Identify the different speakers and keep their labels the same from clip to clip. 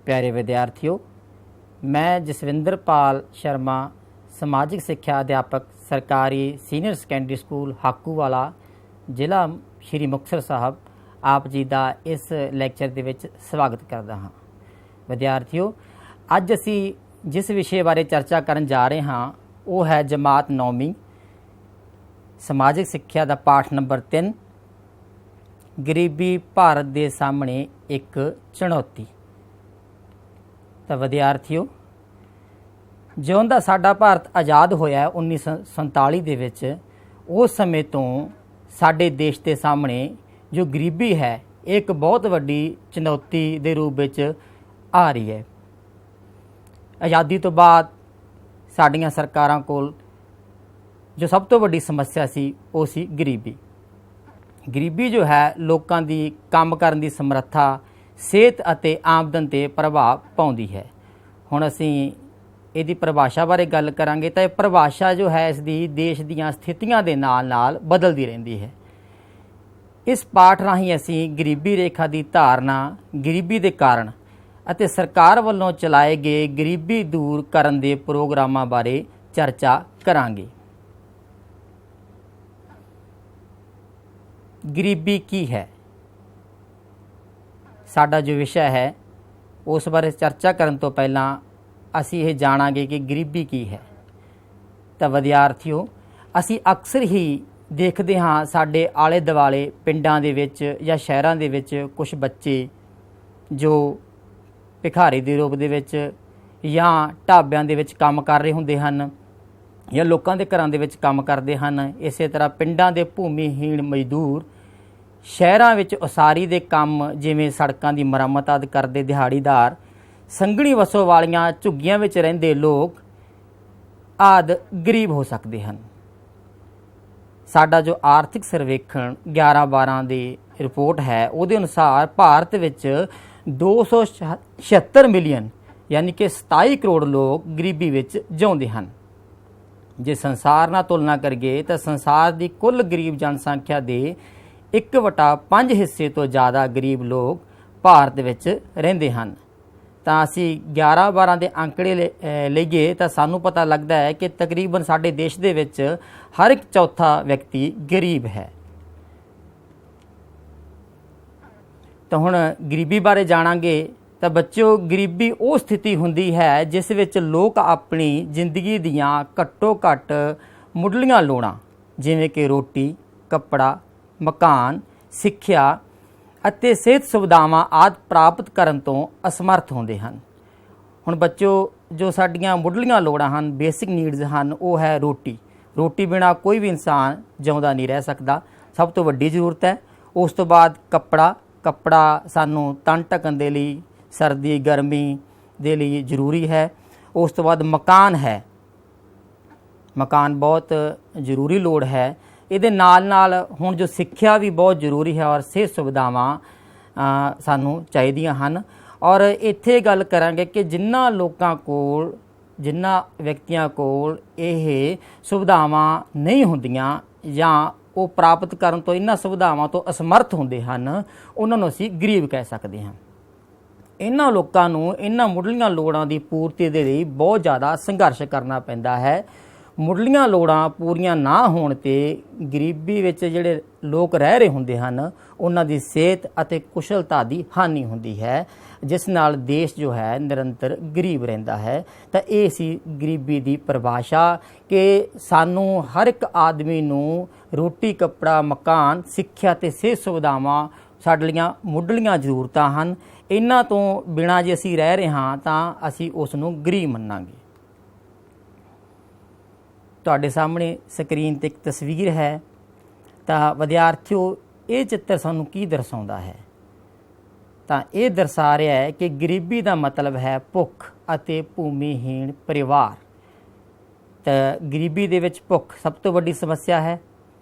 Speaker 1: प्यारे विद्यार्थियों, मैं जसविंदरपाल शर्मा समाजिक सिक्ख्या अध्यापक सरकारी सीनियर सैकेंडरी स्कूल हाकूवाला ਜ਼ਿਲ੍ਹਾ श्री मुक्तसर साहब आप जी का इस लैक्चर ਦੇ ਵਿੱਚ स्वागत करता हाँ। विद्यार्थियों, ਅੱਜ ਅਸੀਂ जिस विषय बारे चर्चा करन जा रहे हाँ वो है जमात 9वीं समाजिक सिक्ख्या का पाठ नंबर 3 गरीबी भारत के सामने एक चुनौती। तो विद्यार्थियों, ਜਿਉਂ ਦਾ ਸਾਡਾ ਭਾਰਤ ਆਜ਼ਾਦ ਹੋਇਆ 1947 ਦੇ ਵਿੱਚ, ਉਸ ਸਮੇਂ ਤੋਂ ਸਾਡੇ ਦੇਸ਼ ਦੇ ਸਾਹਮਣੇ ਜੋ ਗਰੀਬੀ ਹੈ ਇੱਕ ਬਹੁਤ ਵੱਡੀ ਚੁਣੌਤੀ ਦੇ ਰੂਪ ਵਿੱਚ ਆ ਰਹੀ ਹੈ। ਆਜ਼ਾਦੀ ਤੋਂ ਬਾਅਦ ਸਾਡੀਆਂ ਸਰਕਾਰਾਂ ਕੋਲ ਜੋ ਸਭ ਤੋਂ ਵੱਡੀ ਸਮੱਸਿਆ ਸੀ ਉਹ ਸੀ ਗਰੀਬੀ। ਗਰੀਬੀ ਜੋ ਹੈ ਲੋਕਾਂ ਦੀ ਕੰਮ ਕਰਨ ਦੀ ਸਮਰੱਥਾ, ਸਿਹਤ ਅਤੇ ਆਮਦਨ 'ਤੇ ਪ੍ਰਭਾਵ ਪਾਉਂਦੀ ਹੈ। ਹੁਣ ਅਸੀਂ ਇਹਦੀ ਪਰਿਭਾਸ਼ਾ ਬਾਰੇ ਗੱਲ ਕਰਾਂਗੇ ਤਾਂ ਇਹ ਪਰਿਭਾਸ਼ਾ ਜੋ ਹੈ ਇਸ ਦੀ ਦੇਸ਼ ਦੀਆਂ ਸਥਿਤੀਆਂ ਦੇ ਨਾਲ ਬਦਲਦੀ ਰਹਿੰਦੀ ਹੈ। ਇਸ ਪਾਠ ਰਾਹੀਂ ਅਸੀਂ ਗਰੀਬੀ ਰੇਖਾ ਦੀ ਧਾਰਨਾ, ਗਰੀਬੀ ਦੇ ਕਾਰਨ ਅਤੇ ਸਰਕਾਰ ਵੱਲੋਂ ਚਲਾਏ ਗਏ ਗਰੀਬੀ ਦੂਰ ਕਰਨ ਦੇ ਪ੍ਰੋਗਰਾਮਾਂ ਬਾਰੇ ਚਰਚਾ ਕਰਾਂਗੇ। ਗਰੀਬੀ ਕੀ ਹੈ? ਸਾਡਾ ਜੋ ਵਿਸ਼ਾ ਹੈ ਉਸ ਬਾਰੇ ਚਰਚਾ ਕਰਨ ਤੋਂ ਪਹਿਲਾਂ ਅਸੀਂ ਇਹ ਜਾਣਾਂਗੇ ਕਿ ਗਰੀਬੀ ਕੀ ਹੈ। ਤਾਂ ਵਿਦਿਆਰਥੀਓ, ਅਸੀਂ ਅਕਸਰ ਹੀ ਦੇਖਦੇ ਹਾਂ ਸਾਡੇ ਆਲੇ ਦੁਆਲੇ ਪਿੰਡਾਂ ਦੇ ਵਿੱਚ ਜਾਂ ਸ਼ਹਿਰਾਂ ਦੇ ਵਿੱਚ ਕੁਝ ਬੱਚੇ ਜੋ ਭਿਖਾਰੀ ਦੇ ਰੂਪ ਦੇ ਵਿੱਚ ਜਾਂ ਢਾਬਿਆਂ ਦੇ ਵਿੱਚ ਕੰਮ ਕਰ ਰਹੇ ਹੁੰਦੇ ਹਨ ਜਾਂ ਲੋਕਾਂ ਦੇ ਘਰਾਂ ਦੇ ਵਿੱਚ ਕੰਮ ਕਰਦੇ ਹਨ। ਇਸੇ ਤਰ੍ਹਾਂ ਪਿੰਡਾਂ ਦੇ ਭੂਮੀਹੀਣ ਮਜ਼ਦੂਰ ਸ਼ਹਿਰਾਂ ਵਿੱਚ ਉਸਾਰੀ ਦੇ ਕੰਮ ਜਿਵੇਂ ਸੜਕਾਂ ਦੀ ਮੁਰੰਮਤ ਆਦਿ ਕਰਦੇ ਦਿਹਾੜੀਦਾਰ, ਸੰਘਣੀ ਵਸੋਂ ਵਾਲੀਆਂ ਝੁੱਗੀਆਂ ਵਿੱਚ ਰਹਿੰਦੇ ਲੋਕ ਆਦਿ ਗਰੀਬ ਹੋ ਸਕਦੇ ਹਨ। ਸਾਡਾ ਜੋ ਆਰਥਿਕ ਸਰਵੇਖਣ 11-12 ਦੀ ਰਿਪੋਰਟ ਹੈ ਉਹਦੇ ਅਨੁਸਾਰ ਭਾਰਤ ਵਿੱਚ 276 ਮਿਲੀਅਨ ਯਾਨੀ ਕਿ 27 ਕਰੋੜ ਲੋਕ ਗਰੀਬੀ ਵਿੱਚ ਜਿਉਂਦੇ ਹਨ। ਜੇ ਸੰਸਾਰ ਨਾਲ ਤੁਲਨਾ ਕਰੀਏ ਤਾਂ ਸੰਸਾਰ ਦੀ ਕੁੱਲ ਗਰੀਬ ਜਨਸੰਖਿਆ ਦੇ 1/5 ਹਿੱਸੇ ਤੋਂ ਜ਼ਿਆਦਾ ਗਰੀਬ ਲੋਕ ਭਾਰਤ ਵਿੱਚ ਰਹਿੰਦੇ ਹਨ। ਤਾਂ ਅਸੀਂ 11-12 ਦੇ ਅੰਕੜੇ ਲਈਏ ਤਾਂ ਸਾਨੂੰ ਪਤਾ ਲੱਗਦਾ ਹੈ ਕਿ ਤਕਰੀਬਨ ਸਾਡੇ ਦੇਸ਼ ਦੇ ਵਿੱਚ ਹਰ ਇੱਕ ਚੌਥਾ ਵਿਅਕਤੀ ਗਰੀਬ ਹੈ। ਤਾਂ ਹੁਣ ਗਰੀਬੀ ਬਾਰੇ ਜਾਣਾਂਗੇ। ਤਾਂ ਬੱਚਿਓ, ਗਰੀਬੀ ਉਹ ਸਥਿਤੀ ਹੁੰਦੀ ਹੈ ਜਿਸ ਵਿੱਚ ਲੋਕ ਆਪਣੀ ਜ਼ਿੰਦਗੀ ਦੀਆਂ ਘੱਟੋ ਘੱਟ ਮੁੱਢਲੀਆਂ ਲੋੜਾਂ ਜਿਵੇਂ ਕਿ ਰੋਟੀ, ਕੱਪੜਾ, ਮਕਾਨ, ਸਿੱਖਿਆ ਅਤੇ ਸਿਹਤ ਸੁਵਿਧਾਵਾਂ ਆਦਿ ਪ੍ਰਾਪਤ ਕਰਨ ਤੋਂ ਅਸਮਰਥ ਹੁੰਦੇ ਹਨ। ਹੁਣ ਬੱਚਿਓ, ਜੋ ਸਾਡੀਆਂ ਮੁੱਢਲੀਆਂ ਲੋੜਾਂ ਹਨ, ਬੇਸਿਕ ਨੀਡਸ ਹਨ, ਉਹ ਹੈ ਰੋਟੀ। ਰੋਟੀ ਬਿਨਾਂ ਕੋਈ ਵੀ ਇਨਸਾਨ ਜਿਉਂਦਾ ਨਹੀਂ ਰਹਿ ਸਕਦਾ, ਸਭ ਤੋਂ ਵੱਡੀ ਜ਼ਰੂਰਤ ਹੈ। ਉਸ ਤੋਂ ਬਾਅਦ ਕੱਪੜਾ ਸਾਨੂੰ ਤਨ ਢੱਕਣ ਦੇ ਲਈ, ਸਰਦੀ ਗਰਮੀ ਦੇ ਲਈ ਜ਼ਰੂਰੀ ਹੈ। ਉਸ ਤੋਂ ਬਾਅਦ ਮਕਾਨ ਹੈ, ਮਕਾਨ ਬਹੁਤ ਜ਼ਰੂਰੀ ਲੋੜ ਹੈ। ਇਹਦੇ ਨਾਲ ਹੁਣ ਜੋ ਸਿੱਖਿਆ ਵੀ ਬਹੁਤ ਜ਼ਰੂਰੀ ਹੈ ਔਰ ਸਿਹਤ ਸੁਵਿਧਾਵਾਂ ਸਾਨੂੰ ਚਾਹੀਦੀਆਂ ਹਨ। ਔਰ ਇੱਥੇ ਗੱਲ ਕਰਾਂਗੇ ਕਿ ਜਿਨ੍ਹਾਂ ਵਿਅਕਤੀਆਂ ਕੋਲ ਇਹ ਸੁਵਿਧਾਵਾਂ ਨਹੀਂ ਹੁੰਦੀਆਂ ਜਾਂ ਉਹ ਪ੍ਰਾਪਤ ਕਰਨ ਤੋਂ ਇਹਨਾਂ ਸੁਵਿਧਾਵਾਂ ਤੋਂ ਅਸਮਰਥ ਹੁੰਦੇ ਹਨ, ਉਹਨਾਂ ਨੂੰ ਅਸੀਂ ਗਰੀਬ ਕਹਿ ਸਕਦੇ ਹਾਂ। ਇਹਨਾਂ ਲੋਕਾਂ ਨੂੰ ਇਹਨਾਂ ਮੁੱਢਲੀਆਂ ਲੋੜਾਂ ਦੀ ਪੂਰਤੀ ਦੇ ਲਈ ਬਹੁਤ ਜ਼ਿਆਦਾ ਸੰਘਰਸ਼ ਕਰਨਾ ਪੈਂਦਾ ਹੈ। ਮੁੱਢਲੀਆਂ ਲੋੜਾਂ ਪੂਰੀਆਂ ਨਾ ਹੋਣ 'ਤੇ ਗਰੀਬੀ ਵਿੱਚ ਜਿਹੜੇ ਲੋਕ ਰਹਿ ਰਹੇ ਹੁੰਦੇ ਹਨ ਉਹਨਾਂ ਦੀ ਸਿਹਤ ਅਤੇ ਕੁਸ਼ਲਤਾ ਦੀ ਹਾਨੀ ਹੁੰਦੀ ਹੈ, ਜਿਸ ਨਾਲ ਦੇਸ਼ ਜੋ ਹੈ ਨਿਰੰਤਰ ਗਰੀਬ ਰਹਿੰਦਾ ਹੈ। ਤਾਂ ਇਹ ਸੀ ਗਰੀਬੀ ਦੀ ਪਰਿਭਾਸ਼ਾ ਕਿ ਸਾਨੂੰ ਹਰ ਇੱਕ ਆਦਮੀ ਨੂੰ ਰੋਟੀ, ਕੱਪੜਾ, ਮਕਾਨ, ਸਿੱਖਿਆ ਅਤੇ ਸਿਹਤ ਸੁਵਿਧਾਵਾਂ ਸਾਡੀਆਂ ਮੁੱਢਲੀਆਂ ਜ਼ਰੂਰਤਾਂ ਹਨ। ਇਹਨਾਂ ਤੋਂ ਬਿਨਾਂ ਜੇ ਅਸੀਂ ਰਹਿ ਰਹੇ ਹਾਂ ਤਾਂ ਅਸੀਂ ਉਸ ਨੂੰ ਗਰੀਬ ਮੰਨਾਂਗੇ। ਤੁਹਾਡੇ ਸਾਹਮਣੇ ਸਕਰੀਨ 'ਤੇ ਇੱਕ ਤਸਵੀਰ ਹੈ। ਤਾਂ ਵਿਦਿਆਰਥੀਓ, ਇਹ ਚਿੱਤਰ ਸਾਨੂੰ ਕੀ ਦਰਸਾਉਂਦਾ ਹੈ? ਤਾਂ ਇਹ ਦਰਸਾ ਰਿਹਾ ਹੈ ਕਿ ਗਰੀਬੀ ਦਾ ਮਤਲਬ ਹੈ ਭੁੱਖ ਅਤੇ ਭੂਮੀਹੀਣ ਪਰਿਵਾਰ। ਤਾਂ ਗਰੀਬੀ ਦੇ ਵਿੱਚ ਭੁੱਖ ਸਭ ਤੋਂ ਵੱਡੀ ਸਮੱਸਿਆ ਹੈ,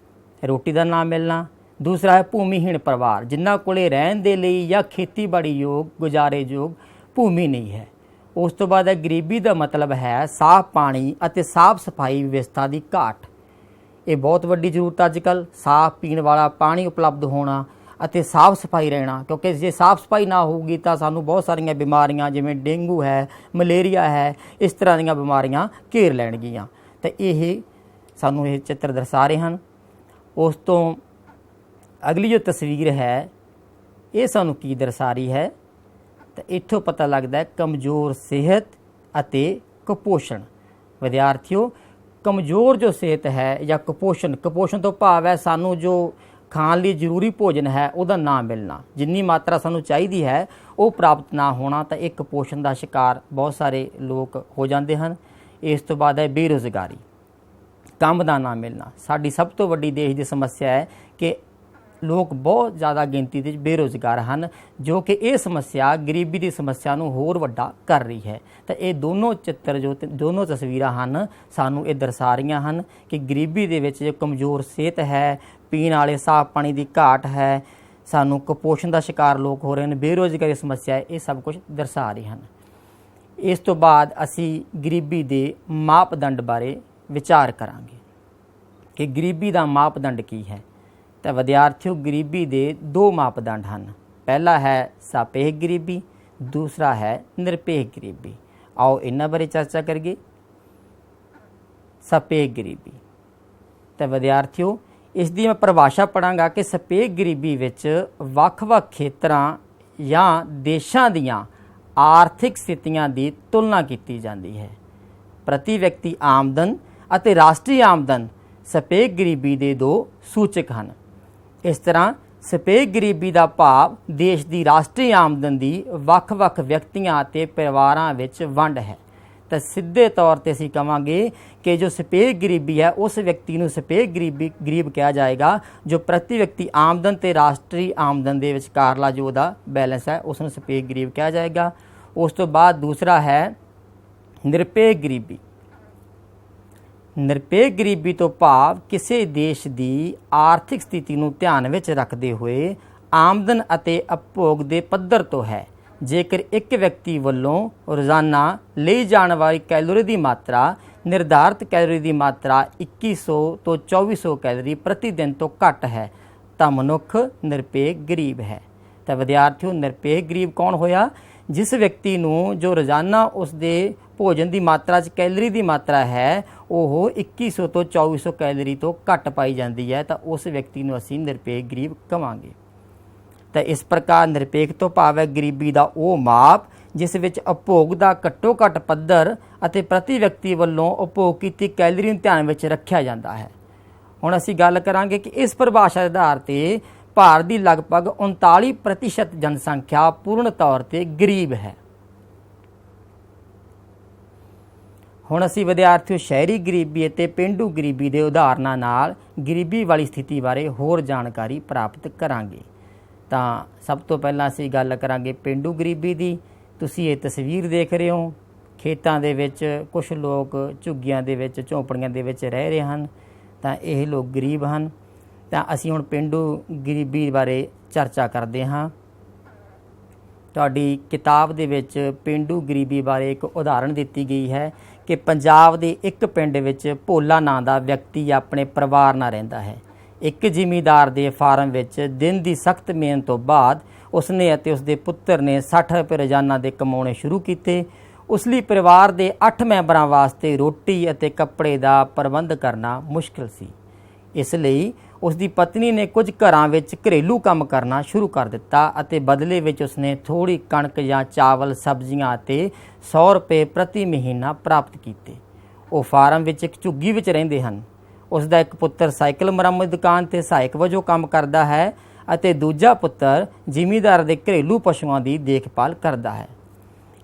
Speaker 1: ਰੋਟੀ ਦਾ ਨਾ ਮਿਲਣਾ। ਦੂਸਰਾ ਹੈ ਭੂਮੀਹੀਣ ਪਰਿਵਾਰ, ਜਿਨ੍ਹਾਂ ਕੋਲੇ ਰਹਿਣ ਦੇ ਲਈ ਜਾਂ ਖੇਤੀਬਾੜੀ ਯੋਗ, ਗੁਜ਼ਾਰੇਯੋਗ ਭੂਮੀ ਨਹੀਂ ਹੈ। ਉਸ ਤੋਂ ਬਾਅਦ ਗਰੀਬੀ ਦਾ ਮਤਲਬ ਹੈ ਸਾਫ਼ ਪਾਣੀ ਅਤੇ ਸਾਫ਼ ਸਫਾਈ ਵਿਵਸਥਾ ਦੀ ਘਾਟ। ਇਹ ਬਹੁਤ ਵੱਡੀ ਜ਼ਰੂਰਤ ਅੱਜ ਕੱਲ੍ਹ। ਸਾਫ਼ ਪੀਣ ਵਾਲਾ ਪਾਣੀ ਉਪਲਬਧ ਹੋਣਾ ਅਤੇ ਸਾਫ਼ ਸਫਾਈ ਰਹਿਣਾ, ਕਿਉਂਕਿ ਜੇ ਸਾਫ਼ ਸਫਾਈ ਨਾ ਹੋਊਗੀ ਤਾਂ ਸਾਨੂੰ ਬਹੁਤ ਸਾਰੀਆਂ ਬਿਮਾਰੀਆਂ ਜਿਵੇਂ ਡੇਂਗੂ ਹੈ, ਮਲੇਰੀਆ ਹੈ, ਇਸ ਤਰ੍ਹਾਂ ਦੀਆਂ ਬਿਮਾਰੀਆਂ ਘੇਰ ਲੈਣਗੀਆਂ। ਤਾਂ ਇਹ ਸਾਨੂੰ ਇਹ ਚਿੱਤਰ ਦਰਸਾ ਰਹੇ ਹਨ। ਉਸ ਤੋਂ ਅਗਲੀ ਜੋ ਤਸਵੀਰ ਹੈ ਇਹ ਸਾਨੂੰ ਕੀ ਦਰਸਾ ਰਹੀ ਹੈ, ਤਾਂ ਇੱਥੋਂ ਪਤਾ ਲੱਗਦਾ ਹੈ ਕਮਜ਼ੋਰ ਸਿਹਤ ਅਤੇ ਕੁਪੋਸ਼ਣ। ਵਿਦਿਆਰਥੀਓ, ਕਮਜ਼ੋਰ ਜੋ ਸਿਹਤ ਹੈ ਜਾਂ ਕੁਪੋਸ਼ਣ ਤੋਂ ਭਾਵ ਹੈ ਸਾਨੂੰ ਜੋ ਖਾਣ ਲਈ ਜ਼ਰੂਰੀ ਭੋਜਨ ਹੈ ਉਹਦਾ ਨਾ ਮਿਲਣਾ, ਜਿੰਨੀ ਮਾਤਰਾ ਸਾਨੂੰ ਚਾਹੀਦੀ ਹੈ ਉਹ ਪ੍ਰਾਪਤ ਨਾ ਹੋਣਾ, ਤਾਂ ਇਹ ਕੁਪੋਸ਼ਣ ਦਾ ਸ਼ਿਕਾਰ ਬਹੁਤ ਸਾਰੇ ਲੋਕ ਹੋ ਜਾਂਦੇ ਹਨ। ਇਸ ਤੋਂ ਬਾਅਦ ਹੈ ਬੇਰੁਜ਼ਗਾਰੀ, ਕੰਮ ਦਾ ਨਾ ਮਿਲਣਾ। ਸਾਡੀ ਸਭ ਤੋਂ ਵੱਡੀ ਦੇਸ਼ ਦੀ ਸਮੱਸਿਆ ਹੈ ਕਿ ਲੋਕ ਬਹੁਤ ਜ਼ਿਆਦਾ ਗਿਣਤੀ ਦੇ ਵਿੱਚ ਬੇਰੁਜ਼ਗਾਰ ਹਨ, ਜੋ ਕਿ ਇਹ ਸਮੱਸਿਆ ਗਰੀਬੀ ਦੀ ਸਮੱਸਿਆ ਨੂੰ ਹੋਰ ਵੱਡਾ ਕਰ ਰਹੀ ਹੈ। ਤਾਂ ਇਹ ਦੋਨੋਂ ਚਿੱਤਰ ਜੋ ਦੋਨੋਂ ਤਸਵੀਰਾਂ ਹਨ ਸਾਨੂੰ ਇਹ ਦਰਸਾ ਰਹੀਆਂ ਹਨ ਕਿ ਗਰੀਬੀ ਦੇ ਵਿੱਚ ਜੋ ਕਮਜ਼ੋਰ ਸਿਹਤ ਹੈ, ਪੀਣ ਵਾਲੇ ਸਾਫ਼ ਪਾਣੀ ਦੀ ਘਾਟ ਹੈ, ਸਾਨੂੰ ਕੁਪੋਸ਼ਣ ਦਾ ਸ਼ਿਕਾਰ ਲੋਕ ਹੋ ਰਹੇ ਹਨ, ਬੇਰੁਜ਼ਗਾਰੀ ਸਮੱਸਿਆ ਹੈ, ਇਹ ਸਭ ਕੁਝ ਦਰਸਾ ਰਹੇ ਹਨ। ਇਸ ਤੋਂ ਬਾਅਦ ਅਸੀਂ ਗਰੀਬੀ ਦੇ ਮਾਪਦੰਡ ਬਾਰੇ ਵਿਚਾਰ ਕਰਾਂਗੇ ਕਿ ਗਰੀਬੀ ਦਾ ਮਾਪਦੰਡ ਕੀ ਹੈ। ਤਾਂ ਵਿਦਿਆਰਥੀਓ, ਗਰੀਬੀ ਦੇ ਦੋ ਮਾਪਦੰਡ ਹਨ। ਪਹਿਲਾ ਹੈ ਸਾਪੇਖ ਗਰੀਬੀ, ਦੂਸਰਾ ਹੈ ਨਿਰਪੇਖ ਗਰੀਬੀ। ਆਓ ਇਹਨਾਂ ਬਾਰੇ ਚਰਚਾ ਕਰੀਏ। ਸਾਪੇਖ ਗਰੀਬੀ, ਤਾਂ ਵਿਦਿਆਰਥੀਓ ਇਸ ਦੀ ਮੈਂ ਪਰਿਭਾਸ਼ਾ ਪੜ੍ਹਾਂਗਾ ਕਿ ਸਾਪੇਖ ਗਰੀਬੀ ਵਿੱਚ ਵੱਖ-ਵੱਖ ਖੇਤਰਾਂ ਜਾਂ ਦੇਸ਼ਾਂ ਦੀਆਂ ਆਰਥਿਕ ਸਥਿਤੀਆਂ ਦੀ ਤੁਲਨਾ ਕੀਤੀ ਜਾਂਦੀ ਹੈ। ਪ੍ਰਤੀ ਵਿਅਕਤੀ ਆਮਦਨ ਅਤੇ ਰਾਸ਼ਟਰੀ ਆਮਦਨ ਸਾਪੇਖ ਗਰੀਬੀ ਦੇ ਦੋ ਸੂਚਕ ਹਨ। ਇਸ ਤਰ੍ਹਾਂ ਸਾਪੇਖ ਗਰੀਬੀ ਦਾ ਭਾਵ ਦੇਸ਼ ਦੀ ਰਾਸ਼ਟਰੀ ਆਮਦਨ ਦੀ ਵੱਖ-ਵੱਖ ਵਿਅਕਤੀਆਂ ਅਤੇ ਪਰਿਵਾਰਾਂ ਵਿੱਚ ਵੰਡ ਹੈ। ਤਾਂ ਸਿੱਧੇ ਤੌਰ 'ਤੇ ਅਸੀਂ ਕਹਾਂਗੇ ਕਿ ਜੋ ਸਾਪੇਖ ਗਰੀਬੀ ਹੈ ਉਸ ਵਿਅਕਤੀ ਨੂੰ ਸਾਪੇਖ ਗਰੀਬ ਕਿਹਾ ਜਾਏਗਾ ਜੋ ਪ੍ਰਤੀ ਵਿਅਕਤੀ ਆਮਦਨ ਅਤੇ ਰਾਸ਼ਟਰੀ ਆਮਦਨ ਦੇ ਵਿਚਕਾਰਲਾ ਜੋ ਉਹਦਾ ਬੈਲੈਂਸ ਹੈ ਉਸ ਨੂੰ ਸਾਪੇਖ ਗਰੀਬ ਕਿਹਾ ਜਾਏਗਾ। ਉਸ ਤੋਂ ਬਾਅਦ ਦੂਸਰਾ ਹੈ ਨਿਰਪੇਖ ਗਰੀਬੀ। ਨਿਰਪੇਖ ਗਰੀਬੀ ਤੋਂ ਭਾਵ ਕਿਸੇ ਦੇਸ਼ ਦੀ ਆਰਥਿਕ ਸਥਿਤੀ ਨੂੰ ਧਿਆਨ ਵਿੱਚ ਰੱਖਦੇ ਹੋਏ ਆਮਦਨ ਅਤੇ ਉਪਭੋਗ ਦੇ ਪੱਧਰ ਤੋਂ ਹੈ। ਜੇਕਰ ਇੱਕ ਵਿਅਕਤੀ ਵੱਲੋਂ ਰੋਜ਼ਾਨਾ ਲਈ ਜਾਣ ਵਾਲੀ ਕੈਲੋਰੀ ਦੀ ਮਾਤਰਾ ਨਿਰਧਾਰਤ ਕੈਲੋਰੀ ਦੀ ਮਾਤਰਾ 2100 ਤੋਂ 2400 ਕੈਲੋਰੀ ਪ੍ਰਤੀ ਦਿਨ ਤੋਂ ਘੱਟ ਹੈ ਤਾਂ ਮਨੁੱਖ ਨਿਰਪੇਖ ਗਰੀਬ ਹੈ। ਤਾਂ ਵਿਦਿਆਰਥੀਓ, ਨਿਰਪੇਖ ਗਰੀਬ ਕੌਣ ਹੋਇਆ? ਜਿਸ ਵਿਅਕਤੀ ਨੂੰ ਜੋ ਰੋਜ਼ਾਨਾ ਉਸ ਦੇ ਭੋਜਨ ਦੀ ਮਾਤਰਾ 'ਚ ਕੈਲੋਰੀ ਦੀ ਮਾਤਰਾ ਹੈ ਉਹ 2100 ਤੋਂ 2400 ਕੈਲੋਰੀ ਤੋਂ ਘੱਟ ਪਾਈ ਜਾਂਦੀ ਹੈ, ਤਾਂ ਉਸ ਵਿਅਕਤੀ ਨੂੰ ਅਸੀਂ ਨਿਰਪੇਖ ਗਰੀਬ ਕਹਾਂਗੇ। ਤਾਂ ਇਸ ਪ੍ਰਕਾਰ ਨਿਰਪੇਖ ਤੋਂ ਭਾਵ ਹੈ ਗਰੀਬੀ ਦਾ ਉਹ ਮਾਪ ਜਿਸ ਵਿੱਚ ਉਪਭੋਗ ਦਾ ਘੱਟੋ ਘੱਟ ਪੱਧਰ ਅਤੇ ਪ੍ਰਤੀ ਵਿਅਕਤੀ ਵੱਲੋਂ ਉਪਭੋਗ ਕੀਤੀ ਕੈਲੋਰੀ ਨੂੰ ਧਿਆਨ ਵਿੱਚ ਰੱਖਿਆ ਜਾਂਦਾ ਹੈ। ਹੁਣ ਅਸੀਂ ਗੱਲ ਕਰਾਂਗੇ ਕਿ ਇਸ ਪਰਿਭਾਸ਼ਾ ਦੇ ਆਧਾਰ 'ਤੇ ਭਾਰਤ ਦੀ ਲਗਭਗ 39% ਜਨਸੰਖਿਆ ਪੂਰਨ ਤੌਰ 'ਤੇ ਗਰੀਬ ਹੈ। ਹੁਣ ਅਸੀਂ ਵਿਦਿਆਰਥੀਓ ਸ਼ਹਿਰੀ ਗਰੀਬੀ ਅਤੇ ਪੇਂਡੂ ਗਰੀਬੀ ਦੇ ਉਦਾਹਰਨਾਂ ਨਾਲ ਗਰੀਬੀ ਵਾਲੀ ਸਥਿਤੀ ਬਾਰੇ ਹੋਰ ਜਾਣਕਾਰੀ ਪ੍ਰਾਪਤ ਕਰਾਂਗੇ। ਤਾਂ ਸਭ ਤੋਂ ਪਹਿਲਾਂ ਅਸੀਂ ਗੱਲ ਕਰਾਂਗੇ ਪੇਂਡੂ ਗਰੀਬੀ ਦੀ। ਤੁਸੀਂ ਇਹ ਤਸਵੀਰ ਦੇਖ ਰਹੇ ਹੋ, ਖੇਤਾਂ ਦੇ ਵਿੱਚ ਕੁਝ ਲੋਕ ਝੁੱਗੀਆਂ ਦੇ ਵਿੱਚ, ਝੌਂਪੜੀਆਂ ਦੇ ਵਿੱਚ ਰਹਿ ਰਹੇ ਹਨ, ਤਾਂ ਇਹ ਲੋਕ ਗਰੀਬ ਹਨ। ਤਾਂ ਅਸੀਂ ਹੁਣ ਪੇਂਡੂ ਗਰੀਬੀ ਬਾਰੇ ਚਰਚਾ ਕਰਦੇ ਹਾਂ। ਤੁਹਾਡੀ ਕਿਤਾਬ ਦੇ ਵਿੱਚ ਪੇਂਡੂ ਗਰੀਬੀ ਬਾਰੇ ਇੱਕ ਉਦਾਹਰਣ ਦਿੱਤੀ ਗਈ ਹੈ ਕਿ ਪੰਜਾਬ ਦੇ ਇੱਕ ਪਿੰਡ ਵਿੱਚ ਭੋਲਾ ਨਾਂ ਦਾ ਵਿਅਕਤੀ ਆਪਣੇ ਪਰਿਵਾਰ ਨਾਲ ਰਹਿੰਦਾ ਹੈ। ਇੱਕ ਜ਼ਿਮੀਂਦਾਰ ਦੇ ਫਾਰਮ ਵਿੱਚ ਦਿਨ ਦੀ ਸਖਤ ਮਿਹਨਤ ਤੋਂ ਬਾਅਦ ਉਸਨੇ ਅਤੇ ਉਸਦੇ ਪੁੱਤਰ ਨੇ 60 ਰੁਪਏ ਰੋਜ਼ਾਨਾ ਦੇ ਕਮਾਉਣੇ ਸ਼ੁਰੂ ਕੀਤੇ। ਉਸ ਲਈ ਪਰਿਵਾਰ ਦੇ 8 ਮੈਂਬਰਾਂ ਵਾਸਤੇ ਰੋਟੀ ਅਤੇ ਕੱਪੜੇ ਦਾ ਪ੍ਰਬੰਧ ਕਰਨਾ ਮੁਸ਼ਕਿਲ ਸੀ। ਇਸ ਲਈ ਉਸ ਦੀ ਪਤਨੀ ਨੇ ਕੁਝ ਘਰਾਂ ਵਿੱਚ ਘਰੇਲੂ ਕੰਮ ਕਰਨਾ ਸ਼ੁਰੂ ਕਰ ਦਿੱਤਾ ਅਤੇ ਬਦਲੇ ਵਿੱਚ ਉਸਨੇ ਥੋੜ੍ਹੀ ਕਣਕ ਜਾਂ ਚਾਵਲ, ਸਬਜ਼ੀਆਂ ਅਤੇ 100 ਰੁਪਏ ਪ੍ਰਤੀ ਮਹੀਨਾ ਪ੍ਰਾਪਤ ਕੀਤੇ। ਉਹ ਫਾਰਮ ਵਿੱਚ ਇੱਕ ਝੁੱਗੀ ਵਿੱਚ ਰਹਿੰਦੇ ਹਨ। ਉਸ ਦਾ ਇੱਕ ਪੁੱਤਰ ਸਾਈਕਲ ਮੁਰੰਮਤ ਦੁਕਾਨ 'ਤੇ ਸਹਾਇਕ ਵਜੋਂ ਕੰਮ ਕਰਦਾ ਹੈ ਅਤੇ ਦੂਜਾ ਪੁੱਤਰ ਜ਼ਿਮੀਂਦਾਰ ਦੇ ਘਰੇਲੂ ਪਸ਼ੂਆਂ ਦੀ ਦੇਖਭਾਲ ਕਰਦਾ ਹੈ।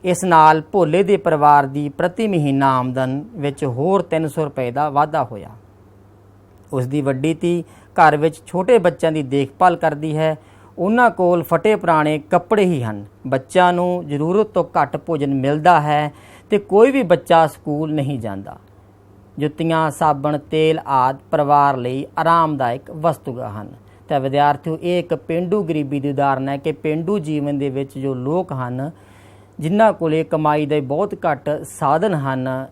Speaker 1: ਇਸ ਨਾਲ ਭੋਲੇ ਦੇ ਪਰਿਵਾਰ ਦੀ ਪ੍ਰਤੀ ਮਹੀਨਾ ਆਮਦਨ ਵਿੱਚ ਹੋਰ 300 ਰੁਪਏ ਦਾ ਵਾਧਾ ਹੋਇਆ। ਉਸ ਦੀ ਵੱਡੀ ਧੀ ਘਰ ਵਿੱਚ ਛੋਟੇ ਬੱਚਿਆਂ ਦੀ ਦੇਖਭਾਲ ਕਰਦੀ ਹੈ। ਉਹਨਾਂ ਕੋਲ ਫਟੇ ਪੁਰਾਣੇ ਕੱਪੜੇ ਹੀ ਹਨ। ਬੱਚਿਆਂ ਨੂੰ ਜ਼ਰੂਰਤ ਤੋਂ ਘੱਟ ਭੋਜਨ ਮਿਲਦਾ ਹੈ ਅਤੇ ਕੋਈ ਵੀ ਬੱਚਾ ਸਕੂਲ ਨਹੀਂ ਜਾਂਦਾ। ਜੁੱਤੀਆਂ, ਸਾਬਣ, ਤੇਲ ਆਦਿ ਪਰਿਵਾਰ ਲਈ ਆਰਾਮਦਾਇਕ ਵਸਤੂਆਂ ਹਨ। ਤਾਂ ਵਿਦਿਆਰਥੀਓ, ਇਹ ਇੱਕ ਪੇਂਡੂ ਗਰੀਬੀ ਦੀ ਉਦਾਹਰਨ ਹੈ ਕਿ ਪੇਂਡੂ ਜੀਵਨ ਦੇ ਵਿੱਚ ਜੋ ਲੋਕ ਹਨ ਜਿਨ੍ਹਾਂ ਕੋਲ ਕਮਾਈ ਦੇ ਬਹੁਤ ਘੱਟ ਸਾਧਨ ਹਨ,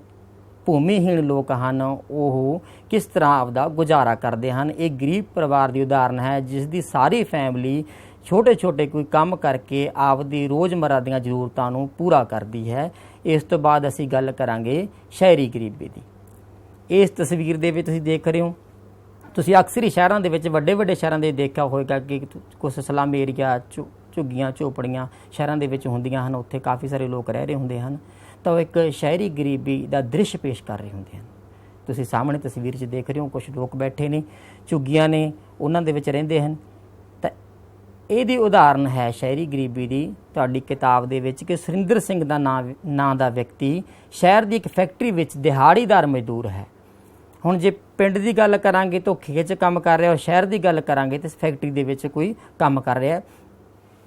Speaker 1: ਭੂਮੀਹੀਣ ਲੋਕ ਹਨ ਉਹ ਕਿਸ ਤਰ੍ਹਾਂ ਆਪਦਾ ਗੁਜ਼ਾਰਾ ਕਰਦੇ ਹਨ। ਇਹ ਗਰੀਬ ਪਰਿਵਾਰ ਦੀ ਉਦਾਹਰਨ ਹੈ ਜਿਸ ਦੀ ਸਾਰੀ ਫੈਮਿਲੀ ਛੋਟੇ ਛੋਟੇ ਕੋਈ ਕੰਮ ਕਰਕੇ ਆਪਦੀ ਰੋਜ਼ਮर्रा ਦੀਆਂ ਜ਼ਰੂਰਤਾਂ ਨੂੰ ਪੂਰਾ ਕਰਦੀ ਹੈ। ਇਸ ਤੋਂ ਬਾਅਦ ਅਸੀਂ ਗੱਲ ਕਰਾਂਗੇ ਸ਼ਹਿਰੀ ਗਰੀਬੀ ਦੀ। ਇਸ ਤਸਵੀਰ ਦੇ ਵਿੱਚ ਤੁਸੀਂ ਦੇਖ ਰਹੇ ਹੋ, ਤੁਸੀਂ ਅਕਸਰ ਹੀ ਸ਼ਹਿਰਾਂ ਦੇ ਵਿੱਚ ਵੱਡੇ ਵੱਡੇ ਸ਼ਹਿਰਾਂ ਦੇ ਦੇਖਿਆ ਹੋਵੇਗਾ ਕਿ ਕੁਛ ਸਲਾਮੀ ਏਰੀਆ ਝੁੱਗੀਆਂ ਝੋਪੜੀਆਂ ਸ਼ਹਿਰਾਂ ਦੇ ਵਿੱਚ ਹੁੰਦੀਆਂ ਹਨ, ਉੱਥੇ ਕਾਫੀ ਸਾਰੇ ਲੋਕ ਰਹਿ ਰਹੇ ਹੁੰਦੇ ਹਨ। ਤਾਂ ਉਹ ਇੱਕ ਸ਼ਹਿਰੀ ਗਰੀਬੀ ਦਾ ਦ੍ਰਿਸ਼ ਪੇਸ਼ ਕਰ ਰਹੇ ਹੁੰਦੇ ਹਨ। ਤੁਸੀਂ ਸਾਹਮਣੇ ਤਸਵੀਰ 'ਚ ਦੇਖ ਰਹੇ ਹੋ, ਕੁਛ ਲੋਕ ਬੈਠੇ ਨੇ, ਝੁੱਗੀਆਂ ਨੇ, ਉਹਨਾਂ ਦੇ ਵਿੱਚ ਰਹਿੰਦੇ ਹਨ। ਤਾਂ ਇਹਦੀ ਉਦਾਹਰਨ ਹੈ ਸ਼ਹਿਰੀ ਗਰੀਬੀ ਦੀ ਤੁਹਾਡੀ ਕਿਤਾਬ ਦੇ ਵਿੱਚ ਕਿ ਸੁਰਿੰਦਰ ਸਿੰਘ ਦਾ ਨਾਂ ਦਾ ਵਿਅਕਤੀ ਸ਼ਹਿਰ ਦੀ ਇੱਕ ਫੈਕਟਰੀ ਵਿੱਚ ਦਿਹਾੜੀਦਾਰ ਮਜ਼ਦੂਰ ਹੈ। ਹੁਣ ਜੇ ਪਿੰਡ ਦੀ ਗੱਲ ਕਰਾਂਗੇ ਤਾਂ ਖੇਤ 'ਚ ਕੰਮ ਕਰ ਰਿਹਾ, ਔਰ ਸ਼ਹਿਰ ਦੀ ਗੱਲ ਕਰਾਂਗੇ ਤਾਂ ਫੈਕਟਰੀ ਦੇ ਵਿੱਚ ਕੋਈ ਕੰਮ ਕਰ ਰਿਹਾ।